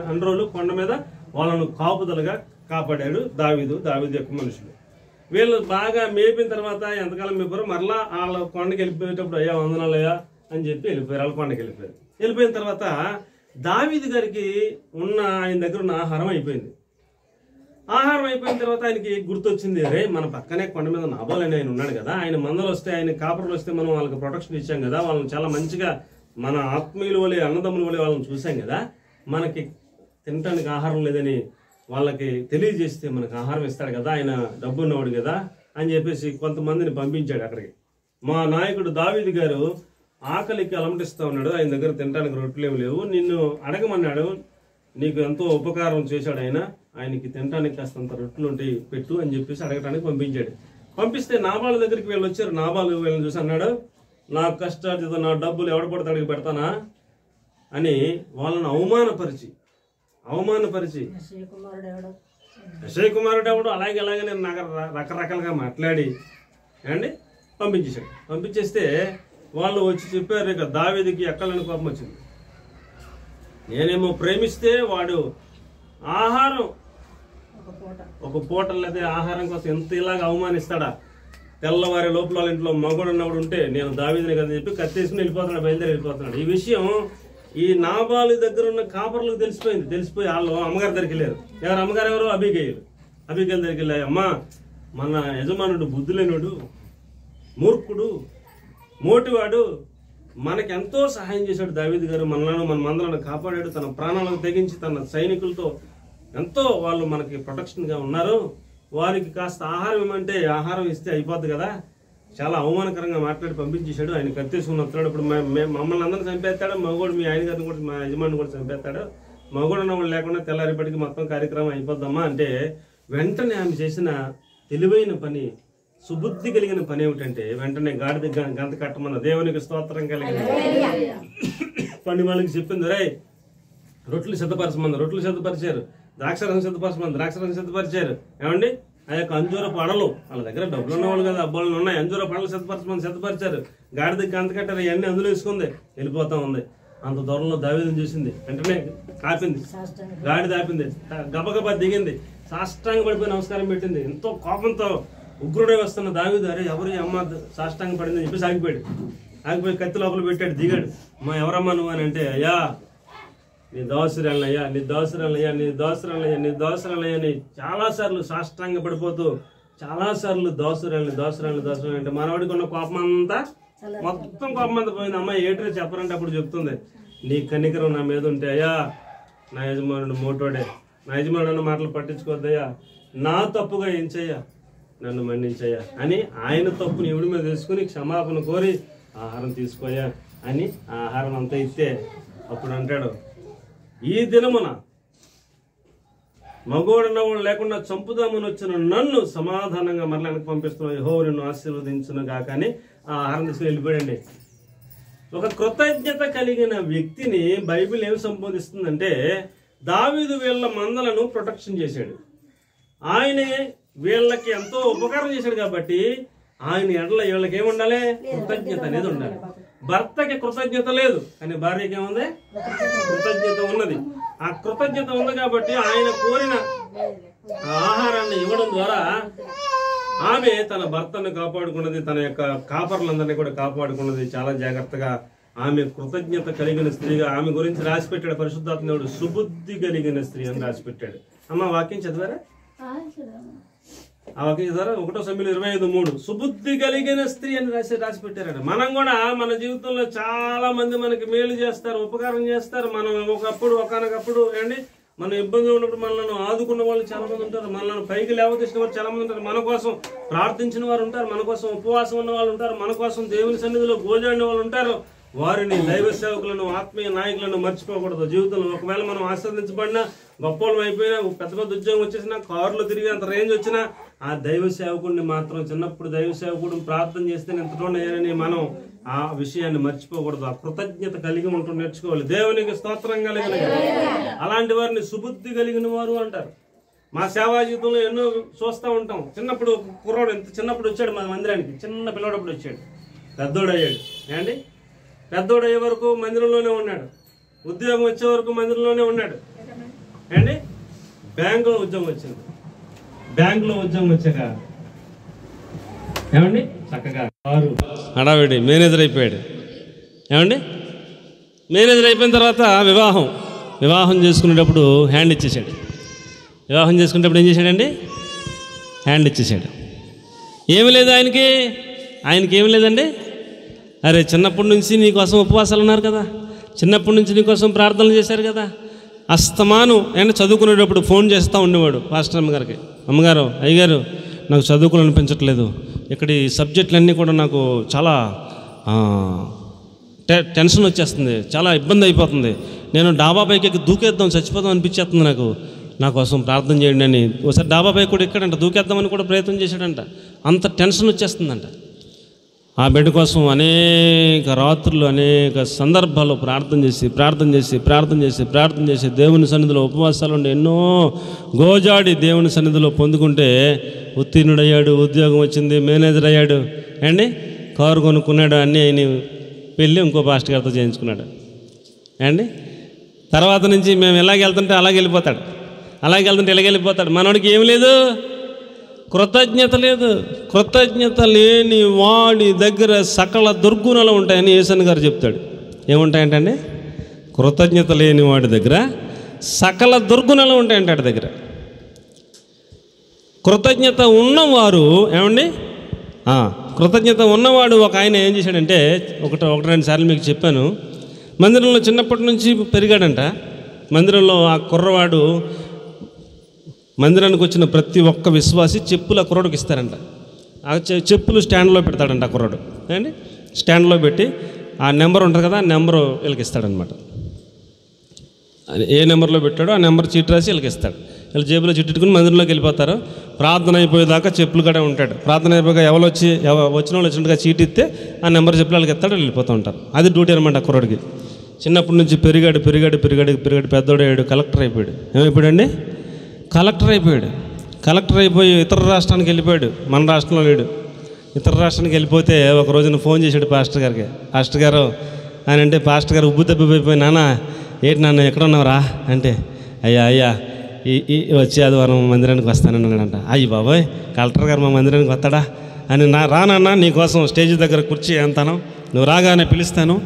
అన్ని రోజులు కొండ మీద వాళ్ళను కాపుదలుగా కాపాడాడు దావీదు యొక్క మనుషులు. వీళ్ళు బాగా మేపిన తర్వాత ఎంతకాలం మేపారు, మరలా వాళ్ళ కొండకి వెళ్ళిపోయేటప్పుడు అయ్యా వందనాలయ్యా అని చెప్పి వెళ్ళిపోయారు. వాళ్ళ కొండకి వెళ్ళిపోయిన తర్వాత దావీదు గారికి ఆయన దగ్గర ఉన్న ఆహారం అయిపోయింది. ఆహారం అయిపోయిన తర్వాత ఆయనకి గుర్తొచ్చింది, రే మన పక్కనే కొండ మీద నాబాల్ అని ఆయన ఉన్నాడు కదా, ఆయన మందలు వస్తే, ఆయన కాపర్లు వస్తే మనం వాళ్ళకి ప్రొటెక్షన్ ఇచ్చాం కదా, వాళ్ళని చాలా మంచిగా మన ఆత్మీయుల వలె అన్నదమ్ముల వలె వాళ్ళని చూసాం కదా, మనకి తినటానికి ఆహారం లేదని వాళ్ళకి తెలియజేస్తే మనకు ఆహారం ఇస్తాడు కదా, ఆయన డబ్బు ఉన్నవాడు కదా అని చెప్పేసి కొంతమందిని పంపించాడు అక్కడికి. మా నాయకుడు దావీదు గారు ఆకలికి అలమటిస్తా ఉన్నాడు, ఆయన దగ్గర తినడానికి రొట్టెలు లేవు, నిన్ను అడగమన్నాడు, నీకు ఎంతో ఉపకారం చేశాడు ఆయనకి తినడానికి కాస్తంత రొట్టెలు ఉంటాయి పెట్టు అని చెప్పేసి అడగటానికి పంపించాడు. పంపిస్తే నాబాలు దగ్గరికి వీళ్ళు వచ్చారు. నాబాలు వీళ్ళని చూసి అన్నాడు, నా కష్టార్జిత నా డబ్బులు ఎవడ పడితే అడిగి పెడతానా అని వాళ్ళని అవమానపరిచి యెషయా కుమారుడు ఎవడు అలాగే నేను నాకు రకరకాలుగా మాట్లాడి అండి పంపించేశాడు. పంపించేస్తే వాళ్ళు వచ్చి చెప్పారు, ఇక దావీదుకి ఎక్కలని కోపం వచ్చింది. నేనేమో ప్రేమిస్తే వాడు ఆహారం ఒక పూట లేదా ఆహారం కోసం ఎంత ఇలాగ అవమానిస్తాడా, తెల్లవారి లోపల వాళ్ళ ఇంట్లో మగోడు ఉన్నవాడు ఉంటే నేను దావీదుని కదా చెప్పి కత్తేసుకుని బయలుదేరి వెళ్ళిపోతున్నాడు. ఈ విషయం ఈ నాబాలు దగ్గర ఉన్న కాపర్లకు తెలిసిపోయి వాళ్ళు అమ్మగారి దగ్గరికి వెళ్ళారు. అమ్మగారు ఎవరు? అబీగయలు దగ్గరికి వెళ్ళారు. అమ్మా, మన యజమానుడు బుద్ధి లేనుడు, మూర్ఖుడు, మోటివాడు, మనకెంతో సహాయం చేశాడు దావీదు గారు, మన మందలను కాపాడాడు, తన ప్రాణాలకు తెగించి తన సైనికులతో ఎంతో వాళ్ళు మనకి ప్రొటెక్షన్గా ఉన్నారు, వారికి కాస్త ఆహారం ఇవ్వమంటే ఆహారం ఇస్తే అయిపోద్ది కదా, చాలా అవమానకరంగా మాట్లాడి పంపించేశాడు. ఆయన కత్తేసుకుని వస్తున్నాడు. ఇప్పుడు మమ్మల్ని అందరిని చంపేస్తాడు, మగోడు మీ ఆయన గారిని కూడా, మా యజమాని కూడా చంపేస్తాడు, మగోడు ఉన్నవాళ్ళు లేకుండా తెల్లారిపటికి మొత్తం కార్యక్రమం అయిపోద్దమ్మా అంటే, వెంటనే ఆమె చేసిన తెలివైన పని, సుబుద్ధి కలిగిన పని ఏమిటంటే, వెంటనే గాడిద గంత కట్టమన్న దేవునికి స్తోత్రం కలిగిన పని వాళ్ళకి చెప్పింది, రే రొట్టెలు సిద్ధపరిచారు, ద్రాక్షరసం సిద్ధపరిచారు, ఏమండి ఆ యొక్క అంజూరపు అడలు, వాళ్ళ దగ్గర డబ్బులు ఉన్నవాళ్ళు కదా, అబ్బాలు ఉన్నాయి, అంజూరపు అడలు సిద్ధపరిచారు, గాడిద గంత కట్టారు, ఇవన్నీ అందులో వేసుకుంది, వెళ్ళిపోతా ఉంది. అంత దూరంలో దావీదుని చూసింది, వెంటనే ఆపింది, గాడిద ఆపింది, గబగబా దిగింది, సాష్టాంగ పడిపోయి నమస్కారం పెట్టింది. ఎంతో కోపంతో ఉగ్రుడే వస్తున్న దావీదు, అరే ఎవరు అమ్మ సాష్టాంగ పడిందని చెప్పేసి ఆగిపోయి కత్తి లోపల పెట్టాడు, దిగాడు. మా ఎవరమ్మా నువ్వు అని అంటే, అయ్యా నీ దోసరాలయ్యా అని చాలాసార్లు సాష్టాంగ పడిపోతూ చాలాసార్లు దోసరాలు అంటే మనవాడికి ఉన్న కోపం అంతా మొత్తం పోయింది. అమ్మాయి ఏటో చెప్పరంటే అప్పుడు చెప్తుంది, నీ కనికరం నా మీద ఉంటే అయ్యా, నా యజమానుడు మోటోడే, నా యజమానుడు అన్న మాటలు పట్టించుకోవద్దయ్యా, నా తప్పుగా ఏం చెయ్యా, నన్ను మన్నించయ్యా అని ఆయన తప్పుని ఎవడి మీద తీసుకుని క్షమాపణ కోరి ఆహారం తీసుకోయా అని ఆహారం అంతా ఇస్తే అప్పుడు అంటాడు, ఈ దినమున మగోడన్నవాడు లేకుండా చంపుదామని వచ్చిన నన్ను సమాధానంగా మరలా వెనక్కి పంపిస్తున్నావు, యెహోవా నిన్ను ఆశీర్వదించును గాక అని ఆ ఆహారం తీసుకుని వెళ్ళిపోయాడండి. ఒక కృతజ్ఞత కలిగిన వ్యక్తిని బైబిల్ ఏమి సంబోధిస్తుందంటే, దావీదు వీళ్ళ మందలను ప్రొటెక్షన్ చేశాడు, ఆయనే వీళ్ళకి ఎంతో ఉపకారం చేశాడు కాబట్టి ఆయన ఎడల వీళ్ళకి ఏముండాలి, కృతజ్ఞత అనేది ఉండాలి. భర్తకి కృతజ్ఞత లేదు కానీ భార్యకి ఏముంది, కృతజ్ఞత ఉన్నది. ఆ కృతజ్ఞత ఉంది కాబట్టి ఆయన కోరిన ఆహారాన్ని ఇవ్వడం ద్వారా ఆమె తన భర్తను కాపాడుకున్నది, తన యొక్క కాపర్లందరినీ కూడా కాపాడుకున్నది. చాలా జాగ్రత్తగా ఆమె కృతజ్ఞత కలిగిన స్త్రీగా ఆమె గురించి రాసిపెట్టాడు పరిశుద్ధాత్ముడు. సుబుద్ధి కలిగిన స్త్రీ అని రాసిపెట్టాడు. అమ్మ వాక్యం చదివారా? ఆ వాక్యం చదివారా? 1 సమూయేలు 25:3 సుబుద్ధి కలిగిన స్త్రీ అని రాసిపెట్టారంట. మనం కూడా మన జీవితంలో చాలా మంది మనకి మేలు చేస్తారు, ఉపకారం చేస్తారు. మనం ఒకనొకప్పుడు ఏంటి మన ఇబ్బందులు ఉన్నప్పుడు మనల్ని ఆదుకున్న వాళ్ళు చాలా మంది ఉంటారు, మనల్ని పైకి లేవతీసిన వారు చాలా మంది ఉంటారు, మన కోసం ప్రార్థించిన వారు ఉంటారు, మన కోసం ఉపవాసం ఉన్న వాళ్ళు ఉంటారు, మన కోసం దేవుని సన్నిధిలో గోజాడిన వాళ్ళు ఉంటారు. వారిని దైవ సేవకులను, ఆత్మీయ నాయకులను మర్చిపోకూడదు జీవితంలో. ఒకవేళ మనం ఆస్వాదించబడినా, గొప్పలం అయిపోయినా, పెద్ద పెద్ద ఉద్యోగం వచ్చేసినా, కారులో తిరిగి అంత రేంజ్ వచ్చినా, ఆ దైవ సేవకుడిని మాత్రం చిన్నప్పుడు దైవ సేవకుడిని ప్రార్థన చేస్తే ఎంతటోనని మనం ఆ విషయాన్ని మర్చిపోకూడదు. ఆ కృతజ్ఞత కలిగి ఉంటూ నేర్చుకోవాలి. దేవునికి స్తోత్రం కలిగిన అలాంటి వారిని సుబుద్ధి కలిగిన వారు అంటారు. మా సేవా జీవితంలో ఎన్నో చూస్తూ ఉంటాం. చిన్నప్పుడు కుర్రోడు ఎంత చిన్నప్పుడు వచ్చాడు మా మందిరానికి, చిన్న పిల్లడప్పుడు వచ్చాడు, పెద్దోడు అయ్యాడు. ఏండి పెద్దోడు అయ్యే వరకు మందిరంలోనే ఉన్నాడు, ఉద్యోగం వచ్చే వరకు మందిరంలోనే ఉన్నాడు. ఏండి బ్యాంకులో ఉద్యోగం వచ్చింది. బ్యాంకులో ఉద్యోగం వచ్చాక ఏమండి చక్కగా కారు హడావిడి మేనేజర్ అయిపోయాడు. ఏమండి మేనేజర్ అయిపోయిన తర్వాత వివాహం చేసుకునేటప్పుడు హ్యాండ్ ఇచ్చేసాడు. వివాహం చేసుకునేటప్పుడు ఏం చేశాడండి? హ్యాండ్ ఇచ్చేసాడు. ఏమి లేదు ఆయనకి ఏమి లేదండి. అరే చిన్నప్పటి నుంచి నీకోసం ఉపవాసాలు ఉన్నారు కదా, చిన్నప్పటి నుంచి నీకోసం ప్రార్థనలు చేశారు కదా. అస్తమాను ఆయన చదువుకునేటప్పుడు ఫోన్ చేస్తూ ఉండేవాడు పాస్టర్ అమ్మగారికి. అమ్మగారు, అయ్యగారు నాకు చదువుకోవాలనిపించట్లేదు, ఇక్కడ ఈ సబ్జెక్టులన్నీ కూడా నాకు చాలా టెన్షన్ వచ్చేస్తుంది, చాలా ఇబ్బంది అయిపోతుంది, నేను డాబా పైకి దూకేద్దాం చచ్చిపోదాం అనిపించేస్తుంది, నా కోసం ప్రార్థన చేయండి అని. ఒకసారి డాబా పైకి కూడా ఎక్కడంట దూకేద్దామని కూడా ప్రయత్నం చేశాడంట. అంత టెన్షన్ వచ్చేస్తుందంట. ఆ బిడ్డ కోసం అనేక రాత్రులు, అనేక సందర్భాల్లో ప్రార్థన చేసి దేవుని సన్నిధిలో ఉపవాసాలు ఉండి ఎన్నో గోజాడి దేవుని సన్నిధిలో పొందుకుంటే ఉత్తీర్ణుడయ్యాడు, ఉద్యోగం వచ్చింది, మేనేజర్ అయ్యాడు, అండి కారు కొనుక్కున్నాడు, అన్నీ ఆయన పెళ్ళి ఇంకో పాస్టర్ గారితో చేయించుకున్నాడు. అండి తర్వాత నుంచి మేము ఎలాగ వెళ్తుంటే అలాగే వెళ్ళిపోతాడు, ఇలాగ వెళ్ళిపోతాడు. మనోడికి ఏం లేదు, కృతజ్ఞత లేదు. కృతజ్ఞత లేని వాడి దగ్గర సకల దుర్గుణాలు ఉంటాయని యేసన్ గారు చెప్తాడు. ఏముంటాయంటండి? కృతజ్ఞత లేని వాడి దగ్గర సకల దుర్గుణాలు ఉంటాయంట వాడి దగ్గర. కృతజ్ఞత ఉన్నవారు ఏమండి, కృతజ్ఞత ఉన్నవాడు ఒక ఆయన ఏం చేశాడంటే, ఒకటి రెండు సార్లు మీకు చెప్పాను, మందిరంలో చిన్నప్పటి నుంచి పెరిగాడంట. మందిరంలో ఆ కుర్రవాడు మందిరానికి వచ్చిన ప్రతి ఒక్క విశ్వాసి చెప్పులు ఆ కుర్రాడికి ఇస్తారంట. ఆ చెప్పులు స్టాండ్లో పెడతాడంట ఆ కుర్రాడు. అండి స్టాండ్లో పెట్టి ఆ నెంబర్ ఉంటుంది కదా, ఆ నెంబరు వీళ్ళకి ఇస్తాడనమాట. ఏ నెంబర్లో పెట్టాడో ఆ నెంబర్ చీట్ రాసి వీళ్ళకి ఇస్తాడు. వీళ్ళు జేబులో చిట్టుకుని మందిరంలోకి వెళ్ళిపోతారు. ప్రార్థన అయిపోయేదాకా చెప్పులు కూడా ఉంటాడు. ప్రార్థన అయిపోయాక వచ్చిన వాళ్ళు వచ్చినట్టుగా చీట్ ఇస్తే ఆ నెంబర్ చెప్పులు వాళ్ళకి ఇస్తాడు, వెళ్ళిపోతూ ఉంటారు. అది డ్యూటీ అనమాట ఆ కుర్రాడికి. చిన్నప్పటి నుంచి పెరిగాడు, పెద్దోడు అయ్యాడు, కలెక్టర్ అయిపోయాడు. ఏమైపోయాడండి? కలెక్టర్ అయిపోయి ఇతర రాష్ట్రానికి వెళ్ళిపోయాడు. మన రాష్ట్రంలో లేడు, ఇతర రాష్ట్రానికి వెళ్ళిపోతే ఒక రోజున ఫోన్ చేశాడు పాస్టర్ గారికి. పాస్టర్ గారు ఆయన అంటే, పాస్టర్ గారు ఉబ్బు తప్పిపోయి, నాన్న ఏంటి నాన్న ఎక్కడ ఉన్నావురా అంటే, అయ్యా ఈ వచ్చే ఆదివారం మందిరానికి వస్తానన్నాడంట. అయ్యి బాబోయ్, కలెక్టర్ గారు మా మందిరానికి వస్తాడా అని, రానన్నా నీకోసం స్టేజ్ దగ్గర కుర్చీ అంతాను, నువ్వు రాగానే పిలుస్తాను,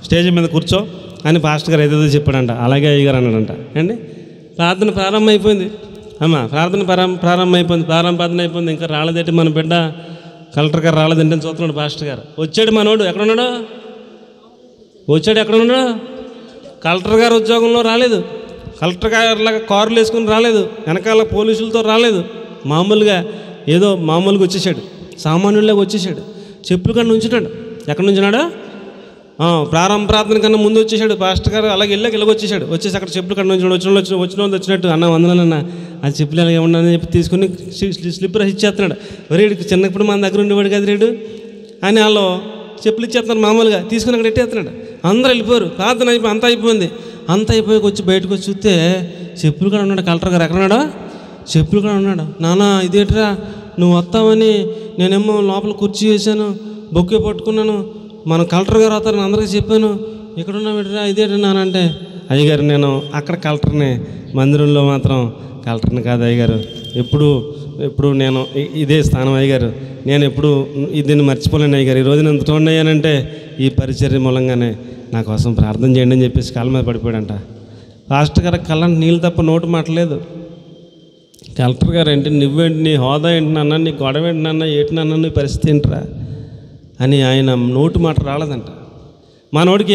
స్టేజ్ మీద కూర్చో అని పాస్టర్ గారు ఏదేదో చెప్పాడంట. అలాగే అయ్యగారు అన్నాడంట. అండి ప్రార్థన ప్రారంభం అయిపోయింది. ప్రారంభం అయిపోయింది. ఇంకా రాలేదేంటి మన బిడ్డ, కలెక్టర్ గారు రాలేదంటే చూస్తున్నాడు పాస్టర్ గారు. వచ్చాడు మనోడు, ఎక్కడున్నాడు? కలెక్టర్ గారు ఉద్యోగంలో రాలేదు, కలెక్టర్ గారిలాగా కారులు వేసుకుని రాలేదు, వెనకాల పోలీసులతో రాలేదు, మామూలుగా వచ్చేసాడు, సామాన్యుల్లాగా వచ్చేసాడు. చెప్పులు కన్నా ఉంచుతాడు. ఎక్కడి నుంచినాడు? ప్రార్థన కన్నా ముందు వచ్చేసాడు పాస్టర్ గారు. అలాగే వచ్చేసాడు. వచ్చేసి అక్కడ చెప్పులు కన్నా వచ్చిన వాళ్ళు వచ్చినట్టు, అన్న వందనన్న ఆ చెప్పులు అలాగే ఉండని చెప్పి తీసుకుని స్లిప్ రాసి ఇచ్చేస్తున్నాడు. రేడికి చిన్నప్పుడు మన దగ్గర ఉండేవాడు కదా రేడు అని వాళ్ళు చెప్పులు ఇచ్చేస్తున్నాడు. మామూలుగా తీసుకుని అక్కడ ఎట్టేస్తున్నాడు. అందరూ వెళ్ళిపోయారు. ప్రార్థన అయిపోయింది. అంత అయిపోయి బయటకు వచ్చి చూస్తే చెప్పులు కూడా ఉన్నాడు. కలెక్టర్ గారు ఎక్కడున్నాడో చెప్పులు కూడా ఉన్నాడు. నాన్న ఇదేంటిరా, నువ్వు వస్తావని నేనేమో లోపల కుర్చీ వేసాను, బొక్కే పట్టుకున్నాను, మన కలెక్టర్ గారు అవుతారని అందరికీ చెప్పాను, ఎక్కడున్నా పెట్టరా ఇదేంటి నానంటే, అయ్యగారు నేను అక్కడ కలెక్టర్ని, మందిరంలో మాత్రం కలెక్టర్ని కాదు అయ్యగారు, ఎప్పుడు నేను ఇదే స్థానం అయ్యగారు, నేను ఎప్పుడు దీన్ని మర్చిపోలేను అయ్యగారు. ఈ రోజు నేను ఎంత చూడండి అయ్యానంటే ఈ పరిచర్య మూలంగానే నా కోసం ప్రార్థన చేయండి అని చెప్పేసి కాళ్ళ మీద పడిపోయాడంట. పాస్టర్ గారు కళ్ళంటే నీళ్ళు తప్ప నోటు మాటలేదు. కలెక్టర్ గారు ఏంటి, నువ్వేంటి, నీ హోదా ఏంటి నాన్న, నీ గొడవ ఏంటి నాన్న, ఏంటి నాన్న, నీ పరిస్థితి ఏంట్రా అని ఆయన నోటు మాట రాలేదంట. మనోడికి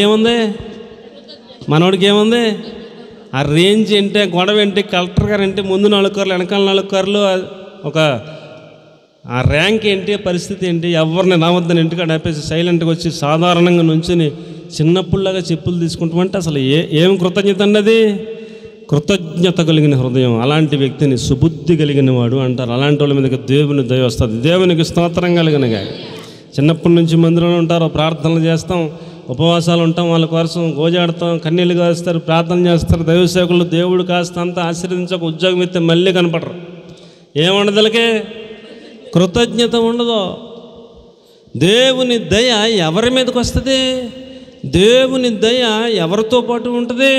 ఏముంది ఆ రేంజ్ ఏంటి, గొడవ ఏంటి, కలెక్టర్ గారు ఏంటి, ముందు 4 కార్లు వెనకాల 4 కార్లు, ఒక ఆ ర్యాంక్ ఏంటి, పరిస్థితి ఏంటి, ఎవరిని రావద్దని ఇంటికాడ ఆపేసి సైలెంట్గా వచ్చి సాధారణంగా నుంచుని చిన్నప్పుడులాగా చెప్పులు తీసుకుంటామంటే అసలు ఏం కృతజ్ఞత అండి అది? కృతజ్ఞత కలిగిన హృదయం. అలాంటి వ్యక్తిని సుబుద్ధి కలిగిన వాడు అంటారు. అలాంటి వాళ్ళ మీదకి దేవుని దయ వస్తుంది. దేవునికి స్తోత్రం కలిగినగా. చిన్నప్పటి నుంచి మందిరంలో ఉంటారు, ప్రార్థనలు చేస్తాం, ఉపవాసాలు ఉంటాం, వాళ్ళ కోసం గోజాడతాం, కన్నీళ్ళు కాస్తారు, ప్రార్థన చేస్తారు. దైవ సేవకులు దేవుడు కాస్త అంతా ఆశీర్వదించక ఉద్యోగం ఇస్తే మళ్ళీ కనపడరు. ఏముండదులకే కృతజ్ఞత ఉండదు. దేవుని దయ ఎవరి మీదకి వస్తుంది? దేవుని దయ ఎవరితో పాటు ఉంటుంది?